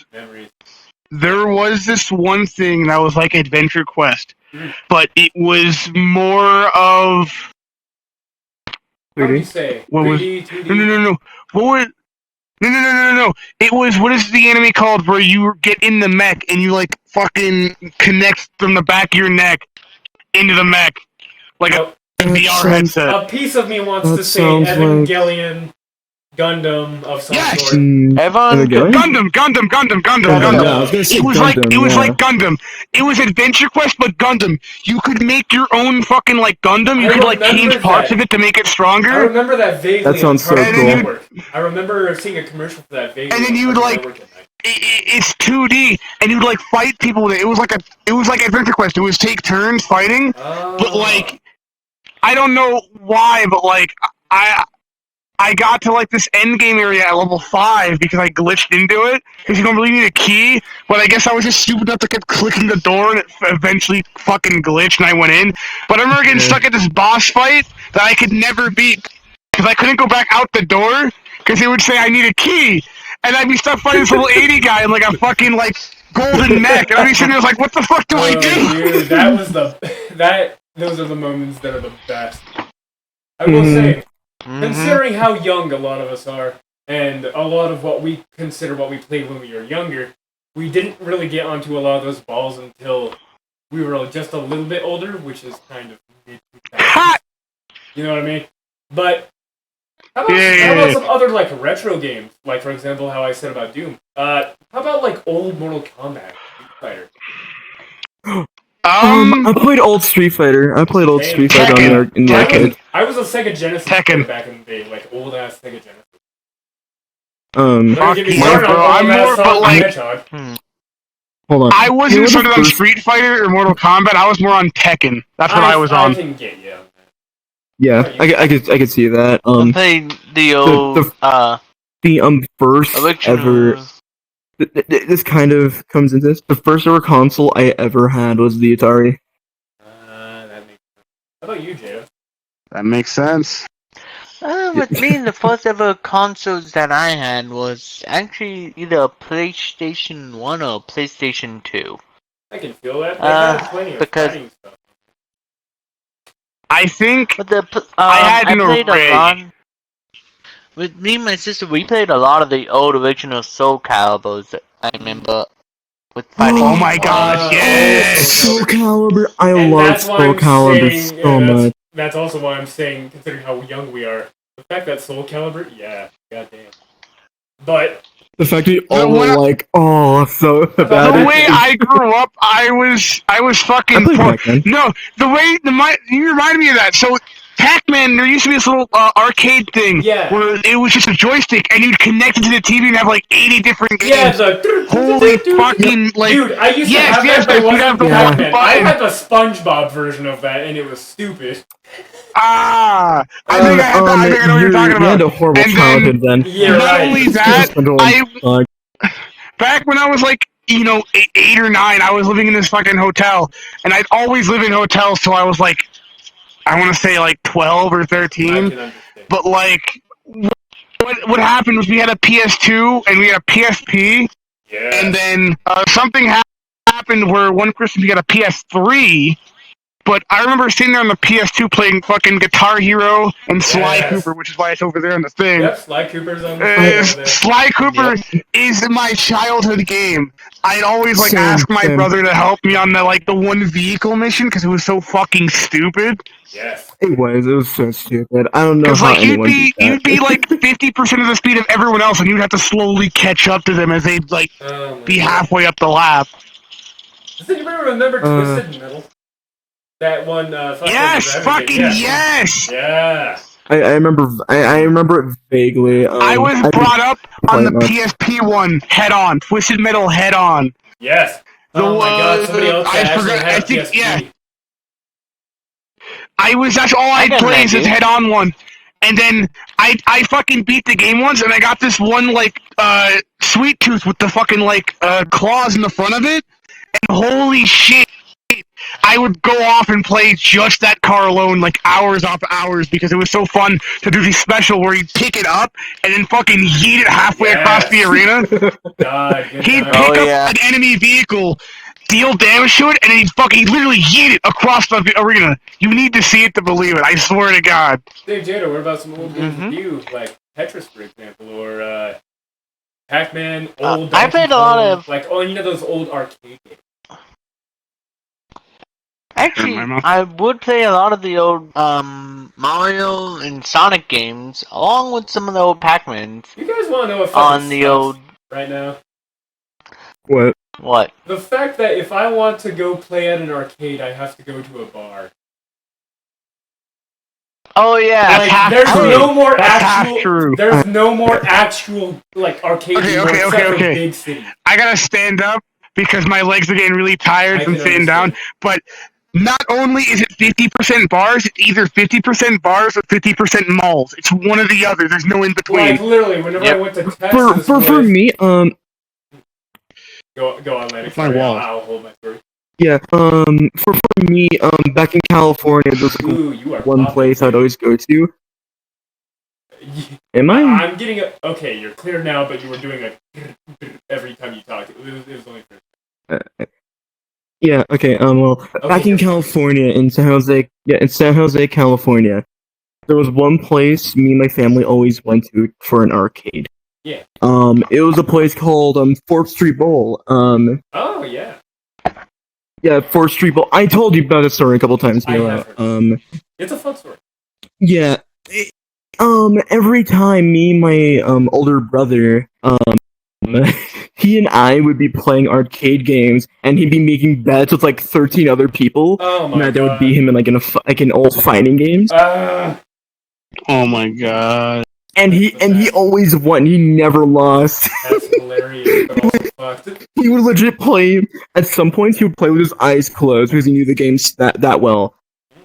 There was this one thing that was like Adventure Quest, but it was more of. What did you say? What 3D, was 2D? no. What was no. It was, what is the anime called where you get in the mech and you like fucking connect from the back of your neck into the mech like a VR headset. A piece of me wants That to say sounds Evangelion, Gundam of some Yes! sort. Gundam. Gundam. Yeah, I was gonna say It was Gundam, like Gundam. It was Adventure Quest, but Gundam. You could make your own fucking like Gundam. You I could like change remember parts that. of it to make it I stronger. remember that vaguely. That sounds so in Cartoon cool. Network. I remember seeing a commercial for that vaguely. And then you would like, it's 2D, and you'd like fight people with it. It was like Adventure Quest. It was take turns fighting, but like, I don't know why, but like I got to like this end game area at level 5 because I glitched into it because you don't really need a key. But I guess I was just stupid enough to keep clicking the door and it eventually fucking glitched and I went in. But I remember getting stuck at this boss fight that I could never beat because I couldn't go back out the door because it would say I need a key. And I'd be stuck fighting this little 80 guy in like a fucking like golden neck. And I'd be sitting there like, what the fuck do I do? Dude, that was those are the moments that are the best. I will say, considering how young a lot of us are, and a lot of what we consider what we played when we were younger, we didn't really get onto a lot of those balls until we were just a little bit older, which is kind of mid-2000s. You know what I mean? But how about some other like retro games? Like for example, how I said about Doom. How about like old Mortal Kombat, Street Fighter? I played old Street Fighter. I played old Street Fighter in the arcade. I was a Sega Genesis player back in the day, like old ass Sega Genesis. I'm more, but like, hold on. I wasn't started on Street Fighter or Mortal Kombat. I was more on Tekken. That's what I was on. I can get you. Yeah, I could see that. I played the old the first original. ever. This kind of comes into this. The first ever console I ever had was the Atari. That makes sense. How about you, Jada? That makes sense. With me, the first ever consoles that I had was actually either a PlayStation 1 or a PlayStation 2. I can feel that. They had plenty of fighting stuff. I think I played a lot. With me and my sister, we played a lot of the old original Soul Calibers. I remember with fighting. Oh my god, yes! Soul Calibur! I love Soul Calibur so much. That's also why I'm saying, considering how young we are, the fact that Soul Calibur, yeah, goddamn. But the fact that you all were like, oh, so bad. The way I grew up, I was fucking poor. No, you reminded me of that. So Pac-Man, there used to be this little arcade thing where it was just a joystick and you'd connect it to the TV and have like 80 different games. Yeah, the holy fucking like. Dude, I used to have that, but it wasn't Pac-Man. I had the SpongeBob version of that, and it was stupid. I think I know what you're talking about. You had a horrible childhood then. Yeah, not only that, back when I was like, 8 or 9, I was living in this fucking hotel, and I'd always live in hotels till I was like, I want to say like 12 or I 13. can understand. But like, what happened was we had a PS2 and we had a PSP, Yeah. and then something happened where one Christmas we got a PS3. But I remember sitting there on the PS2 playing fucking Guitar Hero and Sly Yes. Cooper, which is why it's over there on the thing. Yep, Sly Cooper's on the phone over there. Sly Cooper is my childhood game. I'd always Same, ask my same. brother to help me on the one vehicle mission because it was so fucking stupid. Yes. It was so stupid. I don't know Because how like you'd anyone did that. be like 50% of the speed of everyone else, and you'd have to slowly catch up to them as they'd like Oh my be God. halfway up the lap. Does anybody remember Twisted Metal? That one. Yes, fucking yes. Yeah. I remember it vaguely. I was didn't brought up on play the it much. PSP one head on, Twisted Metal head on. Yes. Oh my God! Somebody else that actually had a PSP. Yeah. That's all I I got played an is this idea. head on one. And then I fucking beat the game once, and I got this one sweet tooth with the fucking claws in the front of it. And holy shit, I would go off and play just that car alone, hours off hours, because it was so fun to do the special where he'd pick it up and then fucking yeet it halfway across the arena. God, good He'd time. pick up an enemy vehicle, deal damage to it, and then he'd literally yeet it across the arena. You need to see it to believe it, I swear to God. Hey, Jada, what about some old games with you, like Tetris, for example, or Pac-Man, old I played a lot of- those old arcade games. Actually, my mouth. I would play a lot of the old Mario and Sonic games, along with some of the old Pac-Mans You guys want to know what on fucking the sucks old right now? What? what? The fact that if I want to go play at an arcade, I have to go to a bar. Oh yeah, That's half There's true. no more That's half actual. true. There's no more actual arcade anymore except for Okay. big city. I gotta stand up because my legs are getting really tired I from can sitting down. But not only is it 50% bars, it's either 50% bars or 50% malls. It's one or the other. There's no in between. Like literally, whenever I went to Texas, For me, go on, Lennox. My Sorry, wall. I'll hold my story. yeah, for me, back in California, there's Ooh, you are one popping, place I'd dude. always go to. Am I? I'm getting a. Okay, you're clear now, but you were doing a every time you talked. It was only for. Yeah, okay, well, back in California, in San Jose, California, there was one place me and my family always went to for an arcade. Yeah. It was a place called, 4th Street Bowl. Oh yeah. Yeah, 4th Street Bowl. I told you about this story a couple times, I Milo. have heard. It's a fun story. Yeah. Every time me and my, older brother, he and I would be playing arcade games, and he'd be making bets with 13 other people. Oh my And that God. would beat him in old fighting games. Oh my God. And he always won. He never lost. That's hilarious, but also fucked. He would legit play. At some points, he would play with his eyes closed because he knew the game that well.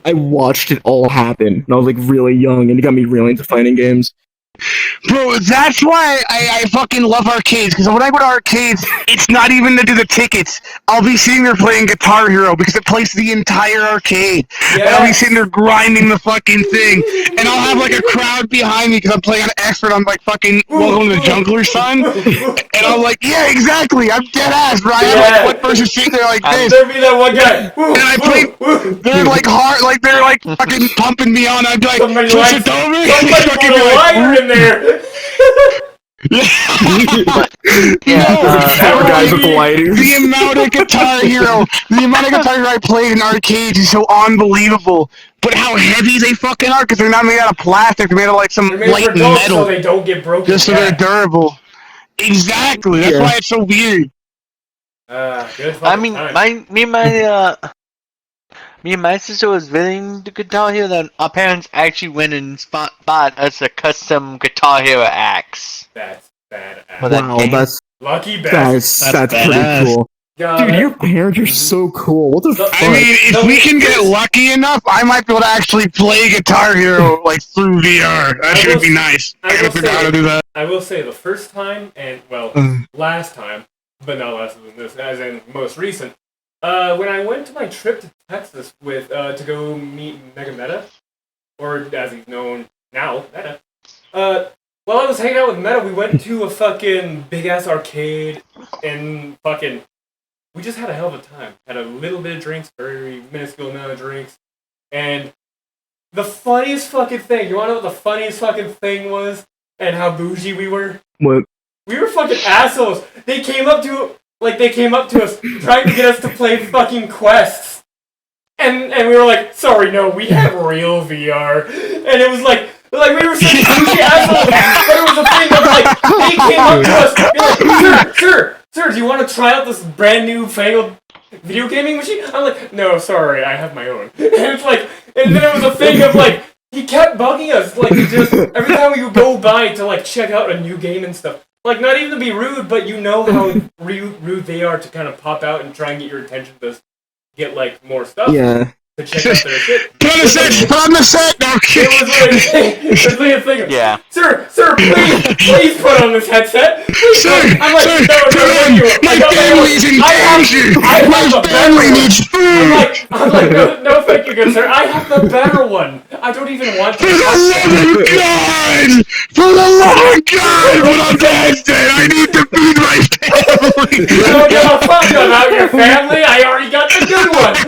I watched it all happen, and I was really young, and it got me really into fighting games. Bro, that's why I fucking love arcades, because when I go to arcades, it's not even to do the tickets. I'll be sitting there playing Guitar Hero, because it plays the entire arcade. And I'll be Yes. sitting there grinding the fucking thing, and I'll have a crowd behind me, because I'm playing an expert on fucking Welcome to the Jungler, son. And I'm yeah, exactly, I'm dead ass, bro. I have one person sitting there like this. There be that one guy. And I play, they're hard, they're fucking pumping me on. I'd be like, Somebody switch likes- it over. Somebody Fucking put be a like, liar in there. Four guys with lighters. The amount of Guitar Hero I played in arcades is so unbelievable. But how heavy they fucking are, because they're not made out of plastic, they're made out of some They're made light for adults metal, so they don't get broken. just so they're durable. Exactly, that's Yeah. why it's so weird. Good I fucking mean, time. me and my sister was visiting the Guitar Hero. Then our parents actually went and bought us a custom Guitar Hero axe. That's badass. For that Wow, game. that's Lucky bastard. that's pretty badass. cool. God, Dude, your parents are so cool. What the So- fuck? I mean, if we can get lucky enough, I might be able to actually play Guitar Hero through VR. That should be nice. I gotta figure out how to do that. I will say the first time and Uh. last time but not less than this, as in most recent. When I went to my trip to Texas with to go meet Mega Meta, or as he's known now, Meta. While I was hanging out with Meta, we went to a fucking big ass arcade, and fucking we just had a hell of a time. Had a little bit of drinks, very minuscule amount of drinks, and the funniest fucking thing. You wanna know what the funniest fucking thing was, and how bougie we were? What? We were fucking assholes. They came up to us trying to get us to play fucking quests. And we were like, sorry, no, we have real VR. And it was like we were such bougie assholes. But it was a thing of like, they came up to us, they're like, sir, do you want to try out this brand new fangled video gaming machine? I'm like, no, sorry, I have my own. And it's like, and then it was a thing of like, he kept bugging us, like, just every time we would go by to like check out a new game and stuff. Like, not even to be rude, but you know how rude they are to kind of pop out and try and get your attention to get, like, more stuff. Yeah. To check out their shit. Put on the set! No, It was like a thing. Yeah. Sir, please put on this headset. Please. Sir, I'm like, sir, no, come on! My family's in danger! My family needs food! I'm like, no, thank you, good sir. I have the better one. I don't even want to. For the love of God! For the love of God! Put on the headset! I need to feed my family! I don't give a fuck about your family. I already got the good one.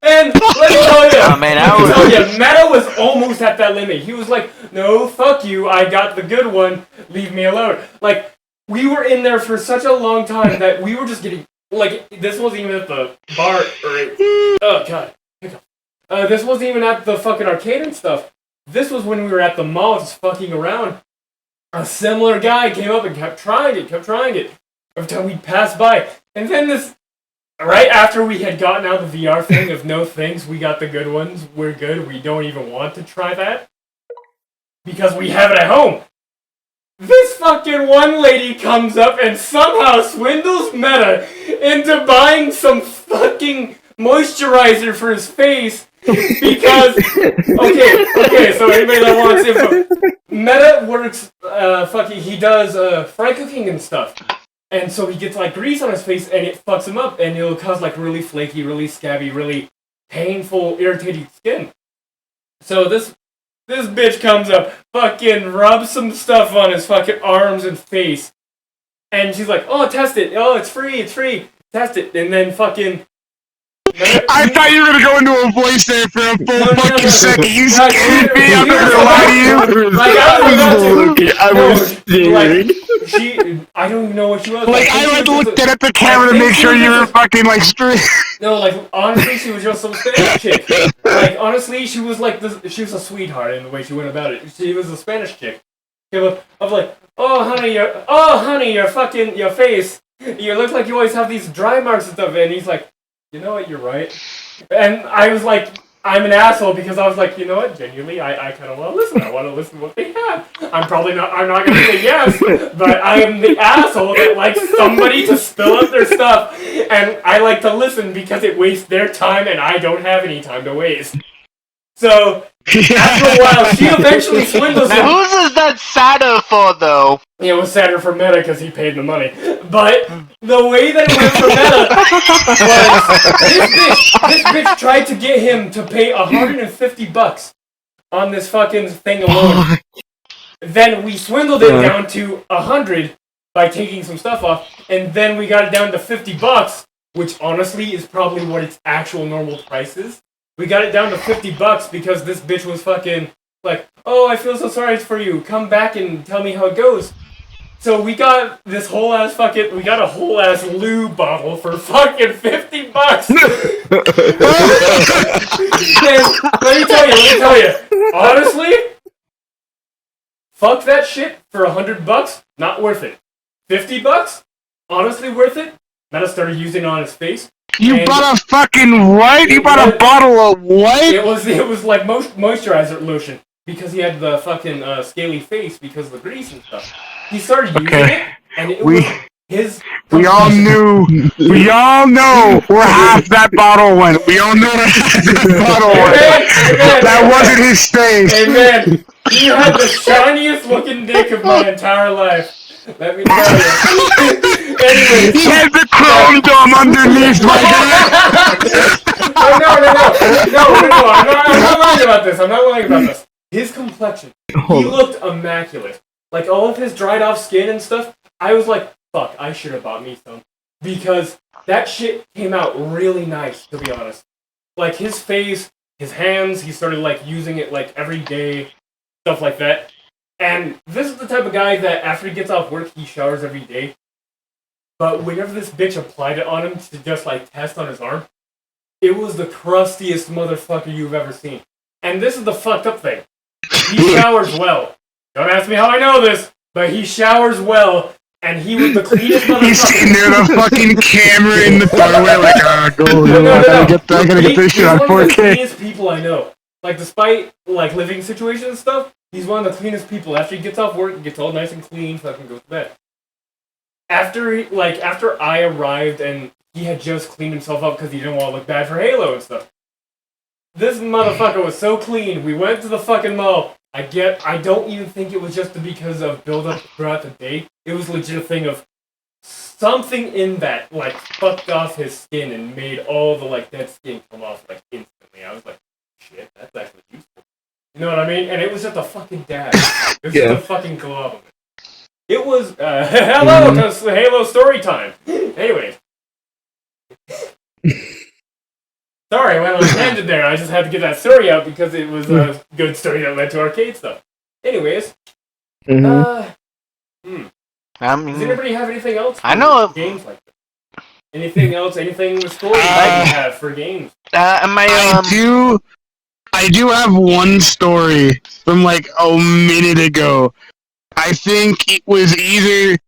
And let me tell you, Meta was almost at that limit. He was like, no, fuck you, I got the good one, leave me alone. Like, we were in there for such a long time that we were just getting, like, this wasn't even at the bar, oh god, this wasn't even at the fucking arcade and stuff. This was when we were at the mall just fucking around. A similar guy came up and kept trying it, every time we'd pass by. And then this, right after we had gotten out the VR thing of no thanks, we got the good ones, we're good, we don't even want to try that. Because we have it at home. This fucking one lady comes up and somehow swindles Meta into buying some fucking moisturizer for his face. Because, okay, so anybody that wants info, Meta works, he does fry cooking and stuff. And so he gets, like, grease on his face, and it fucks him up, and it'll cause, like, really flaky, really scabby, really painful, irritating skin. So this bitch comes up, fucking rubs some stuff on his fucking arms and face. And she's like, oh, test it. Oh, it's free. Test it. And then fucking... I thought you were gonna go into a voice there for a full fucking second. You scared me. I'm not gonna lie to you. Like, I was scared. I don't even know what she was. Like, I looked at the camera to make sure you were fucking, like, straight. No, like, honestly, she was just some Spanish chick. Like, honestly, she was like this. She was a sweetheart in the way she went about it. She was a Spanish chick. Of like, oh honey, your face. You look like you always have these dry marks and stuff. And he's like, you know what, you're right. And I was like, I'm an asshole because I was like, you know what, genuinely, I kind of want to listen. I want to listen to what they have. I'm not going to say yes, but I am the asshole that likes somebody to spill out their stuff. And I like to listen because it wastes their time and I don't have any time to waste. So, after a while, she eventually swindles him. Now, whose is that sadder for, though? It was sadder for Meta because he paid the money. But the way that it went for Meta was this bitch tried to get him to pay $150 on this fucking thing alone. Then we swindled it down to $100 by taking some stuff off, and then we got it down to $50, which honestly is probably what its actual normal price is. We got it down to $50 because this bitch was fucking like, oh, I feel so sorry for you. Come back and tell me how it goes. So we got this whole ass we got a whole ass lube bottle for fucking $50. And let me tell you, honestly, fuck that shit for $100. Not worth it. $50, honestly worth it. Meta started using it on his face. You bought a fucking what? You bought a bottle of what? It was like moisturizer lotion because he had the fucking scaly face because of the grease and stuff. He started using it, and it was his. We all know where half that bottle went. We all know where half that bottle went. That wasn't his face. Hey man, he had the shiniest looking dick of my entire life. Let me tell you. Anyways, He has the chrome dome underneath my No. I'm not lying about this. His complexion, he looked immaculate. Like, all of his dried off skin and stuff, I was like, fuck, I should have bought me some. Because that shit came out really nice, to be honest. Like, his face, his hands, he started, like, using it, like, every day, stuff like that. And this is the type of guy that after he gets off work, he showers every day. But whenever this bitch applied it on him to just, like, test on his arm, it was the crustiest motherfucker you've ever seen. And this is the fucked up thing. He showers well. Don't ask me how I know this, but he showers well, and he was the cleanest motherfucker. He's sitting there, the fucking camera in the doorway, like, I gotta get this shit on 4K. He's one of the cleanest people I know. Like, despite, like, living situations and stuff, he's one of the cleanest people. After he gets off work, he gets all nice and clean, fucking goes to bed. After I arrived and he had just cleaned himself up because he didn't want to look bad for Halo and stuff. This motherfucker was so clean. We went to the fucking mall. I don't even think it was just because of build-up throughout the day. It was legit a thing of something in that, like, fucked off his skin and made all the, like, dead skin come off, like, instantly. I was like, shit, that's actually useful. You know what I mean? And it was just a fucking dab. It was just a fucking glob of it. It was, hello to Halo story time. Anyways. Sorry, I went on a tangent there. I just had to get that story out because it was a good story that led to arcade stuff. Anyways. Does anybody have anything else? I know games like this. Anything else? Anything with stories that you have for games? I do have one story from like a minute ago. I think it was either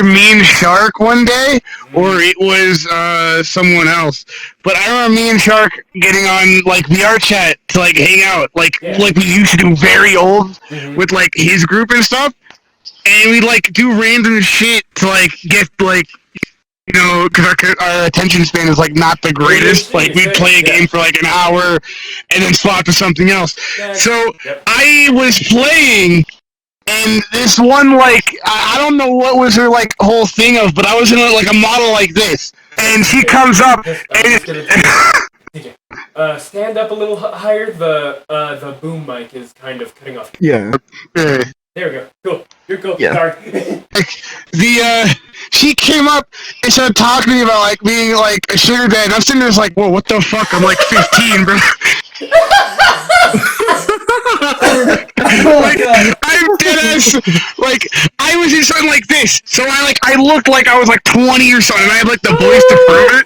me and Shark one day, or it was someone else. But I remember me and Shark getting on like VR chat to like hang out, like we used to do very old with like his group and stuff, and we like do random shit to like get like. You know, because our attention span is, like, not the greatest. Like, we'd play a game for, like, an hour and then swap to something else. So, I was playing, and this one, like, I don't know what was her, like, whole thing of, but I was in, like, a model like this. And she comes up, and... Stand up a little higher. The boom mic is kind of cutting off. Yeah. There we go. Cool. You're cool. Yeah. Sorry. She came up and started talking to me about, like, being, like, a sugar dad. And I'm sitting there just like, whoa, what the fuck? I'm, like, 15, bro. Like, I'm deadass. Like, I was in something like this. So I looked like I was, like, 20 or something. And I had, like, the voice to prove it.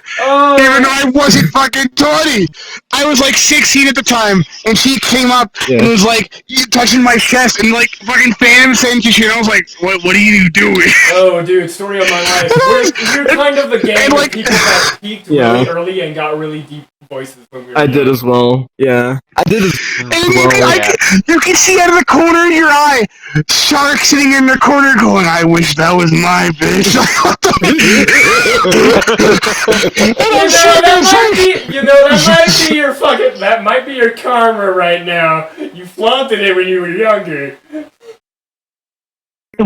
Even though I wasn't fucking 20. I was, like, 16 at the time. And she came up and was, like, touching my chest and, like, fucking fan saying shit. And I was like, what are you doing? Oh, dude, story of my life. You're kind of the game where people that peaked really early and got really deep voices when we were I did as well. Yeah. I did as well. You can see out of the corner of your eye, Shark sitting in the corner going, I wish that was my bitch. That might be your karma right now. You flaunted it when you were younger. That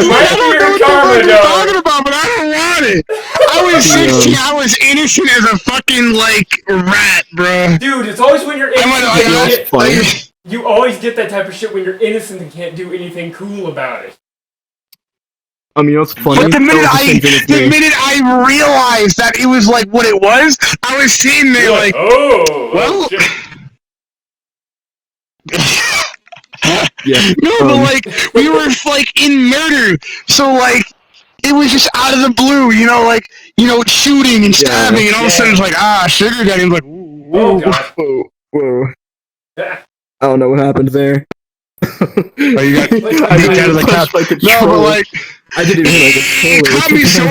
might be your karma, though. Talking about, but I don't want it. I was 16. I was innocent as a fucking like rat, bro. Dude, it's always when you're innocent. You always get that type of shit when you're innocent and can't do anything cool about it. I mean, it's funny. But the minute I realized that it was like what it was, I was sitting there like, oh, well. Yeah. No, but like we were like in murder, so like it was just out of the blue, shooting and stabbing, and all of a sudden it's like sugar daddy. I'm like, whoa. I don't know what happened there. You got out of the couch. No, but like. I didn't even It caught me so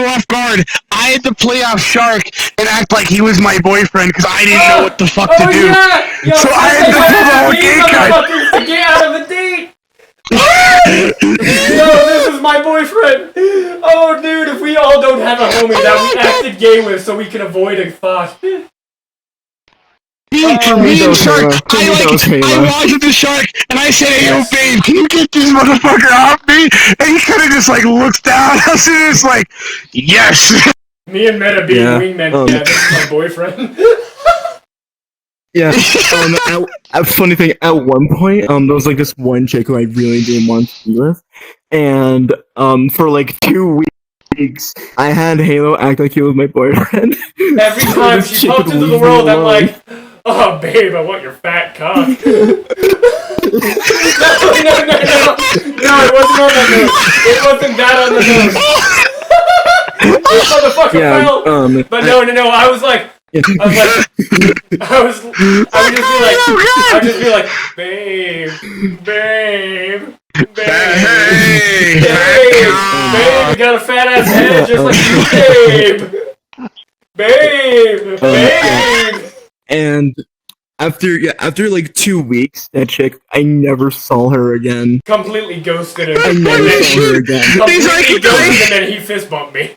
off guard. I had to play off Shark and act like he was my boyfriend because I didn't know what the fuck to do. Yeah. So I had to pull the whole gate card to get out of the date. No, this is my boyfriend. Oh, dude, if we all don't have a homie that we acted gay with so we can avoid a thought. Dude, Me and those, Shark, Halo. Tell me those, I Halo. walked up to Shark and I said, "Hey, yo, Yes. babe, can you get this motherfucker off me?" And he kind of just like looks down. I was just like, "Yes." Me and Meta being Yeah, wingmen. Yeah, this is my boyfriend. Yeah. Funny thing, at one point, there was like this one chick who I really didn't want to be with, and for like 2 weeks, I had Halo act like he was my boyfriend. Every So time this she chick popped would into the leave me world, I'm alone. like, "Oh, babe, I want your fat cock." No, it wasn't on the nose. It wasn't that on the nose. This motherfucker fell. But no, I was like, I would just be like, babe, you got a fat ass head just like you, babe. And after like 2 weeks, that chick, I never saw her again. Completely ghosted him. I never saw her again. Completely ghosted him, and he fist bumped me.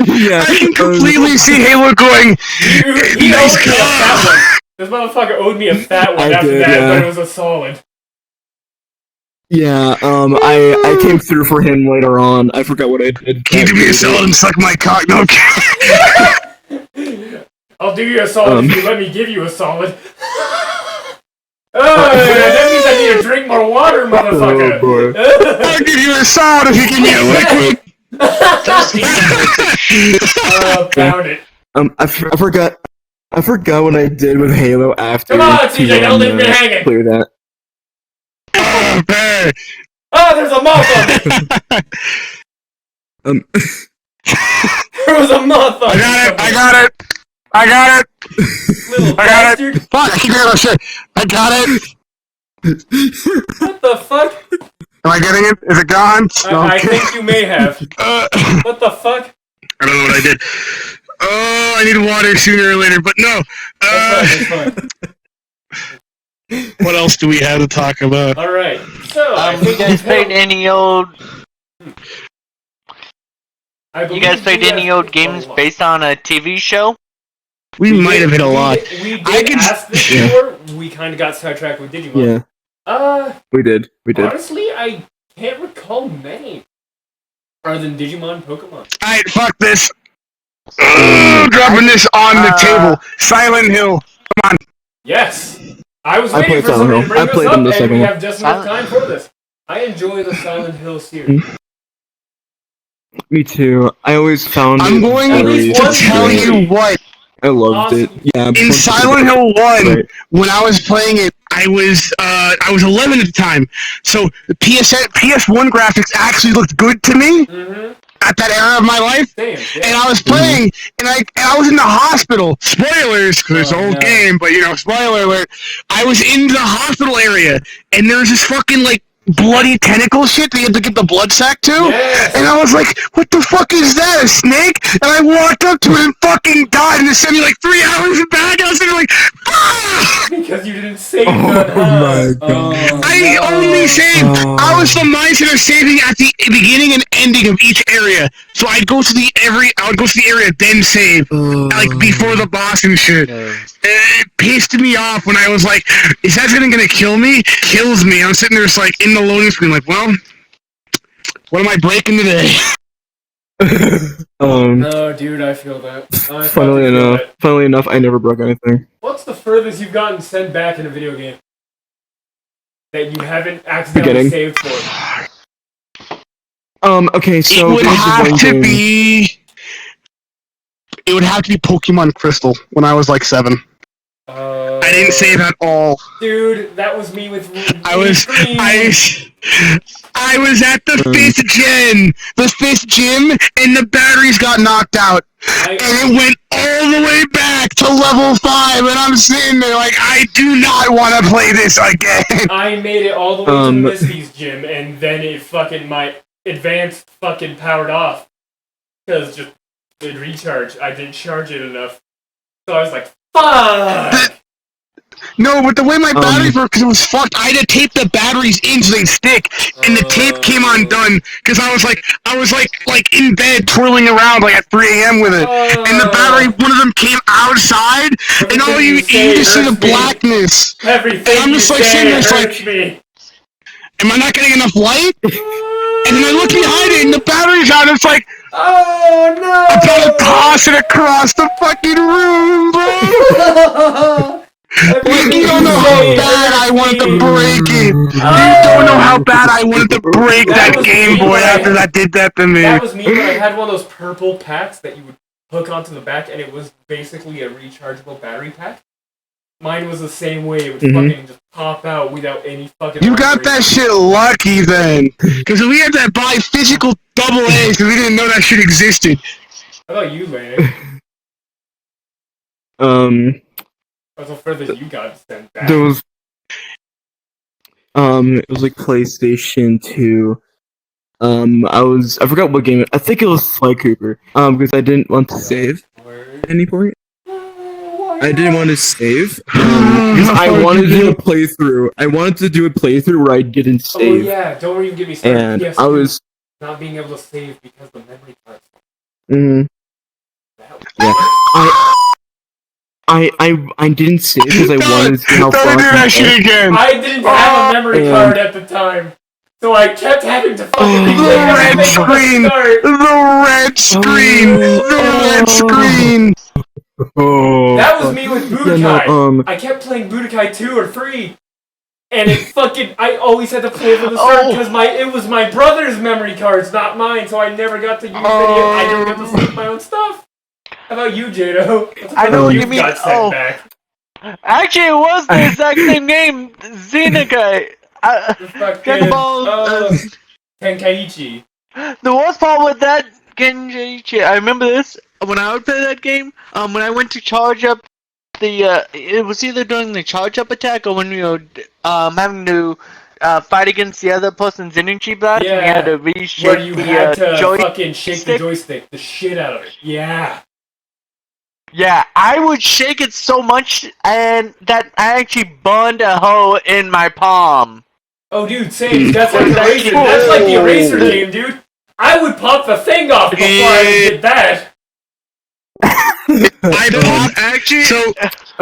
Yeah, I can completely see Halo going. He owed me a fat one. This motherfucker owed me a fat one after that, but it was a solid. Yeah, I came through for him later on. I forgot what I did. Can you do me a solid and suck my cock? No. I'll do you a solid if you let me give you a solid. That means I need to drink more water, motherfucker. Oh, boy. I'll give you a solid if you give me a liquid. Found it. I forgot what I did with Halo after. Come on, CJ, don't leave me hanging. Clear that. Oh, man. Oh, there's a moth on me. There was a moth on me. I got it. Little I got bastard. it. Fuck, I keep getting shit. I got it. What the fuck? Am I getting it? Is it gone? I think you may have. What the fuck? I don't know what I did. Oh, I need water sooner or later, but no. That's fine. What else do we have to talk about? Alright, so you guys played any old games based on a TV show? We might have hit a lot. We did ask this before. We kind of got sidetracked with Digimon. Yeah. We did. Honestly, I can't recall many. Other than Digimon, Pokemon. Alright, fuck this. Dropping this on the table. Silent Hill. Come on. Yes. I was waiting for somebody to bring this up, and we have just enough time for this. I enjoy the Silent Hill series. Me too. I always found I'm going to tell you what. I loved it. Yeah. In Silent Hill 1, when I was playing it, I was 11 at the time. So the PS1 graphics actually looked good to me at that era of my life. And I was playing, and I was in the hospital. Spoilers, because it's an old game, but spoiler alert. I was in the hospital area, and there's this fucking bloody tentacle shit that you have to get the blood sac to. And I was like, what the fuck is that, a snake? And I walked up to it and fucking died, and it sent me 3 hours back. I was sitting like, ah! Because you didn't save my god. I only saved. I was the mindset of saving at the beginning and ending of each area. So I'd go to the area, then save, before the boss and shit. It pissed me off when I was like, is that gonna kill me? Kills me. I'm sitting there just in the loading screen well, what am I breaking today? No, dude, I feel that. Funnily enough, I never broke anything. What's the furthest you've gotten sent back in a video game that you haven't accidentally saved for? Okay, so it would have to be Pokemon Crystal when I was 7. I didn't save at all. Dude, that was me with I was at the 5th gym, and the batteries got knocked out. And it went all the way back to level 5, and I'm sitting there I do not want to play this again. I made it all the way to Misty's gym, and then my advanced fucking powered off. Because just the recharge, I didn't charge it enough. So I was like, fuck! No, but the way my batteries work, because it was fucked, I had to tape the batteries in so they stick, and the tape came undone, because I was like in bed twirling around like at 3 a.m. with it, and the battery, one of them came outside, and all you just see the blackness. Everything and I'm just like sitting there, like, me. am I not getting enough light? And then I look behind it, and the battery's out, and it's like, oh no! I gotta toss it across the fucking room, bro! Like, you don't know how bad I wanted to break it! You don't know how bad I wanted to break that Game Boy after that did that to me! That was me when I had one of those purple packs that you would hook onto the back, and it was basically a rechargeable battery pack. Mine was the same way, it would fucking just pop out without any fucking... You got that shit lucky then! Because we had to buy physical AA because we didn't know that shit existed. How about you, Landon? That's how further you got sent back. There was, it was like PlayStation 2. I forgot what game. I think it was Sly Cooper. Because I didn't want to save at any point. I didn't want to save. Because I wanted to do a playthrough. I wanted to do a playthrough where I didn't save. Oh yeah, don't even get me started. And yes, I was not being able to save because the memory card. Yeah. I didn't save because I wanted to see how far. Don't do that shit again! I didn't have a memory card at the time, so I kept having to fucking the red screen! The red screen! The red screen! That was me with Budokai. Yeah, no, I kept playing Budokai 2 or 3, and it fucking I always had to play from the start because it was my brother's memory cards, not mine, so I never got to use any. I didn't get to save my own stuff. How about you, Jado? I know what you You mean. got sent back. Actually, it was the exact same game. Xenokai. Dragon Ball. Tenkaichi. The worst part with that Genjaichi, I remember this when I would play that game. When I went to charge up the, it was either during the charge up attack or when we were having to fight against the other person's energy blast. Yeah, and you had to reshape where you had to the fucking shake the joystick, the shit out of it. Yeah. Yeah, I would shake it so much, and that I actually burned a hole in my palm. Oh, dude, same. That's like eraser. That's like the eraser game, dude. I would pop the thing off before I did that. I popped actually. So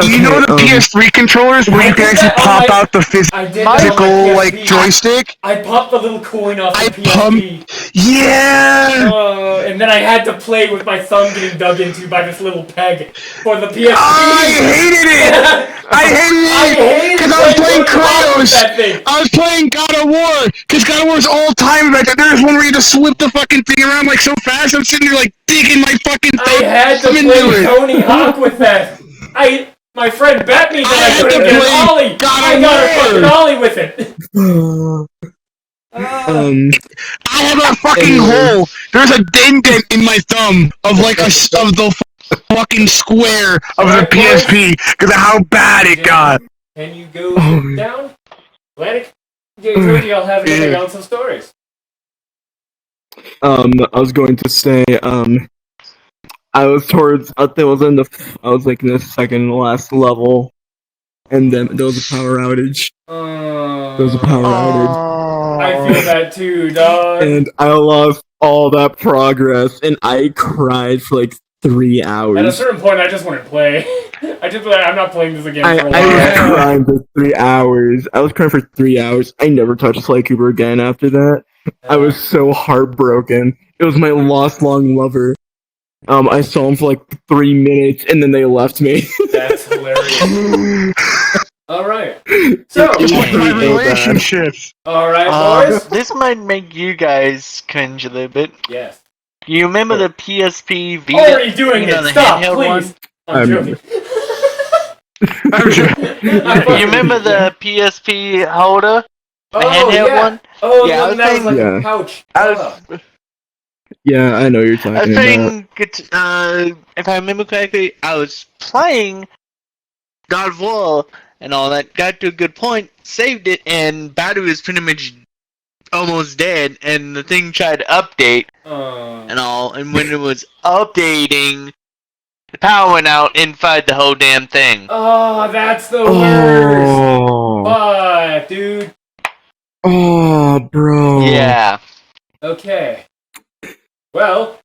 you know the PS3 controllers where you can actually pop out the physical like joystick. I popped the little coin off the PSP. Yeah. And then I had to play with my thumb getting dug into by this little peg for the PSP. I hated it. I hated it because I was playing Kratos. I was playing God of War because God of War's all time. Like there's one where you just whip the fucking thing around like so fast. I'm sitting there like digging my fucking thumb. I had to play Tony Hawk with that. My friend bet me that I couldn't get an ollie. I got a fucking ollie with it. I have a fucking hole. There's a dent in my thumb of like of the fucking square of the PSP because of how bad it got. Can you go down? Atlantic? Yeah, you told you I'll have anything else in stories. I was going to say, I was like in the second last level, and then there was a power outage. I feel that too, dog. And I lost all that progress, and I cried for like 3 hours. At a certain point, I just want to play. I'm not playing this again for a while. I was crying for 3 hours. I was crying for 3 hours. I never touched Sly Cooper again after that. I was so heartbroken. It was my lost long lover. I saw him for like 3 minutes, and then they left me. That's hilarious. Alright. So, my relationships. Alright, boys. This might make you guys cringe a little bit. Yes. You remember the PSP Vita? Already doing it. The Stop, handheld please. one? I'm joking. You remember the PSP holder? The handheld one? Oh, yeah, the one that was like a pouch. Yeah, I know you're talking about. If I remember correctly, I was playing God of War and all that, got to a good point, saved it, and battery was pretty much almost dead, and the thing tried to update and all, and when it was updating, The power went out inside the whole damn thing. Oh, that's the worst. Oh, Fuck, dude. oh, bro. Yeah. Okay. Well,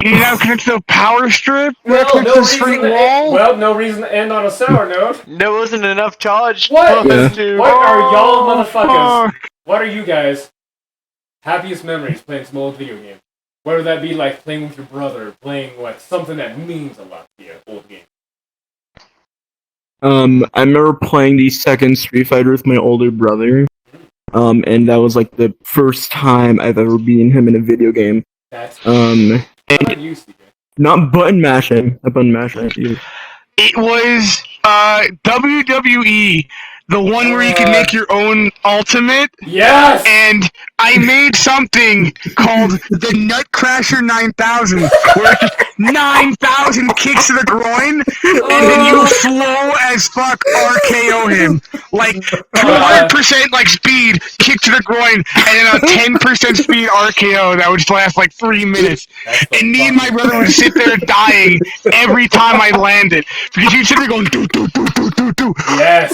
You now connect to a power strip? well, Connect no to a reason. straight wall? Well, no reason to end on a sour note. There wasn't enough charge What? for Yeah. us to. What are y'all Oh, motherfuckers? fuck. What are you guys' happiest memories playing some old video game? Whether that be like playing with your brother, playing like something that means a lot to you, old game. I remember playing the second Street Fighter with my older brother. And that was like the first time I've ever beaten him in a video game. That's And not you, CJ. not button mashing. I button mashing. It was WWE, the one where you can make your own ultimate. Yes. And I made something called the Nutcrasher 9000, where it's just 9,000 kicks to the groin, and then you slow as fuck RKO him. Like 200% like speed, kick to the groin, and then a 10% speed RKO that would just last like 3 minutes. And me and my brother would sit there dying every time I landed. Because you'd sit there going, do, do, do, do, do, do. Yes.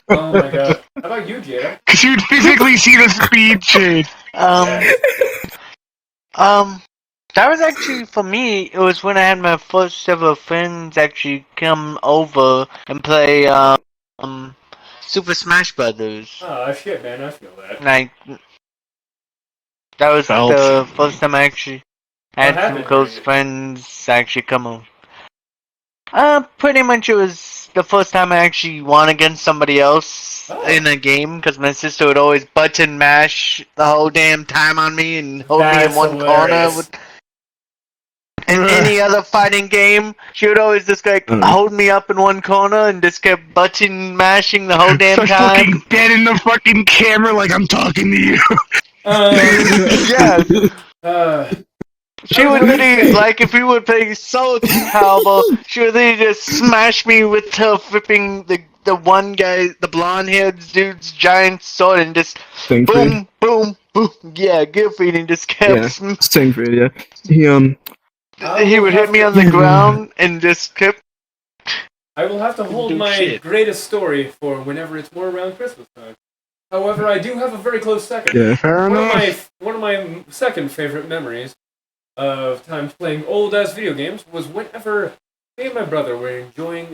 Oh my god. How about you, Jada? Because you'd physically see the speed change. That was actually, for me, it was when I had my first ever friends actually come over and play, Super Smash Brothers. Oh shit, man, I feel that. Like, that was Felt. the first time I actually had What some happened, close David? friends actually come over. Pretty much it was the first time I actually won against somebody else in a game, because my sister would always button mash the whole damn time on me and hold me in That's one corner. hilarious. In any other fighting game, she would always just like hold me up in one corner and just kept button mashing the whole damn Start time. fucking dead in the fucking camera like I'm talking to you. Yeah, she would Okay. literally, like, if we would play Soul Calibur, she would literally just smash me with her flipping the one guy, the blonde-haired dude's giant sword, and just Sting boom, boom, boom. Yeah, Gilfried, and just kept. Yeah. Sting yeah. He would hit me on the ground and just kept. I will have to hold do my shit. greatest story for whenever it's more around Christmas time. However, I do have a very close second. Yeah. Fair enough. One of my second favorite memories of times playing old ass video games was whenever me and my brother were enjoying.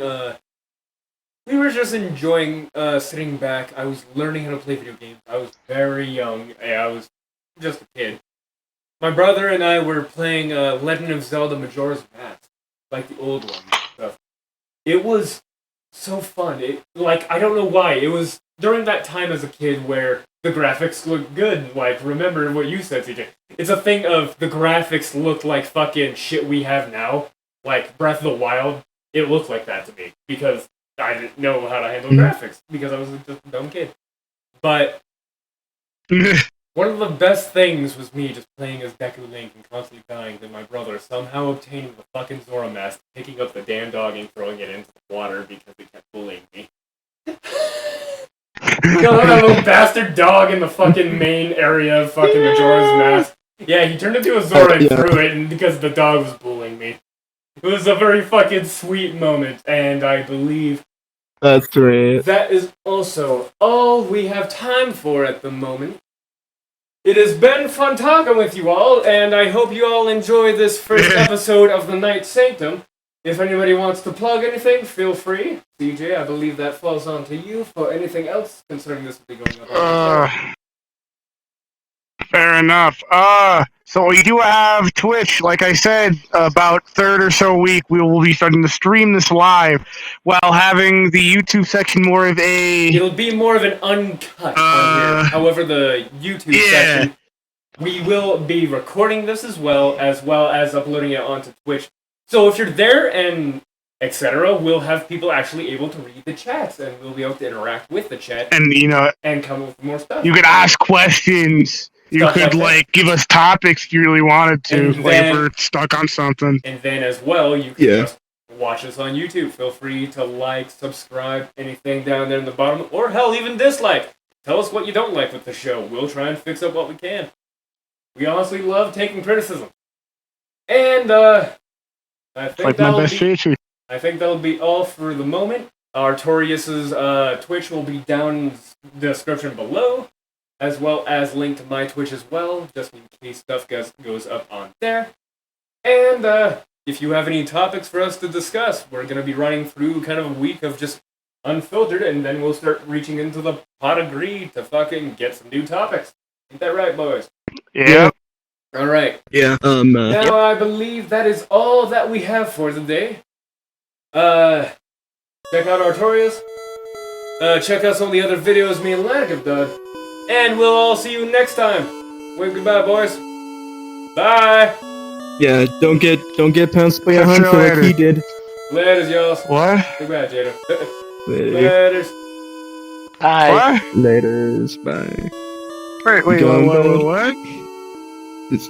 We were just enjoying sitting back. I was learning how to play video games. I was very young. I was just a kid. My brother and I were playing Legend of Zelda Majora's Mask, like the old one and stuff. It was so fun. I don't know why. It was during that time as a kid where the graphics looked good. Like, remember what you said, CJ. It's a thing of the graphics looked like fucking shit we have now. Like, Breath of the Wild, it looked like that to me. Because I didn't know how to handle graphics. Because I was just a dumb kid. But one of the best things was me just playing as Deku Link and constantly dying, then my brother somehow obtaining the fucking Zora mask, picking up the damn dog and throwing it into the water because it kept bullying me. You know that little bastard dog in the fucking main area of fucking Majora's Mask? Yeah, he turned into a Zora and threw it and because the dog was bullying me. It was a very fucking sweet moment, and I believe That's right. that is also all we have time for at the moment. It has been fun talking with you all, and I hope you all enjoy this first episode of the Night Sanctum. If anybody wants to plug anything, feel free. CJ, I believe that falls on to you for anything else, considering this will be going up on the show. Fair enough. So we do have Twitch. Like I said, about third or so week, we will be starting to stream this live, while having the YouTube section more of a. It'll be more of an uncut on here. However, the YouTube section, we will be recording this as well as uploading it onto Twitch. So if you're there and etc., we'll have people actually able to read the chats, and we'll be able to interact with the chat And and come up with more stuff. you could ask questions. You Stuff could like that. give us topics if you really wanted to, And if then- we're stuck on something. And then as well, you can Yeah. just watch us on YouTube. Feel free to like, subscribe, anything down there in the bottom, or hell, even dislike. Tell us what you don't like with the show. We'll try and fix up what we can. We honestly love taking criticism. And I It's think like my that'll best be. feature. I think that'll be all for the moment. Artorius's Twitch will be down in the description below, as well as link to my Twitch as well, just in case stuff goes up on there. And if you have any topics for us to discuss, we're going to be running through kind of a week of just unfiltered, and then we'll start reaching into the pot of greed to fucking get some new topics. Ain't that right, boys? Yeah. Alright. Yeah. Now I believe that is all that we have for the day. Check out Artorius. Check out some of the other videos me and Lack have done. And we'll all see you next time. Wave goodbye, boys. Bye. Yeah. Don't get pounced by a Catch you hunter like later. he did. Laters, y'all. What? Goodbye, Jada. Later. Laters. Hi. What? Laters. Bye. Wait, Go on, what? It's,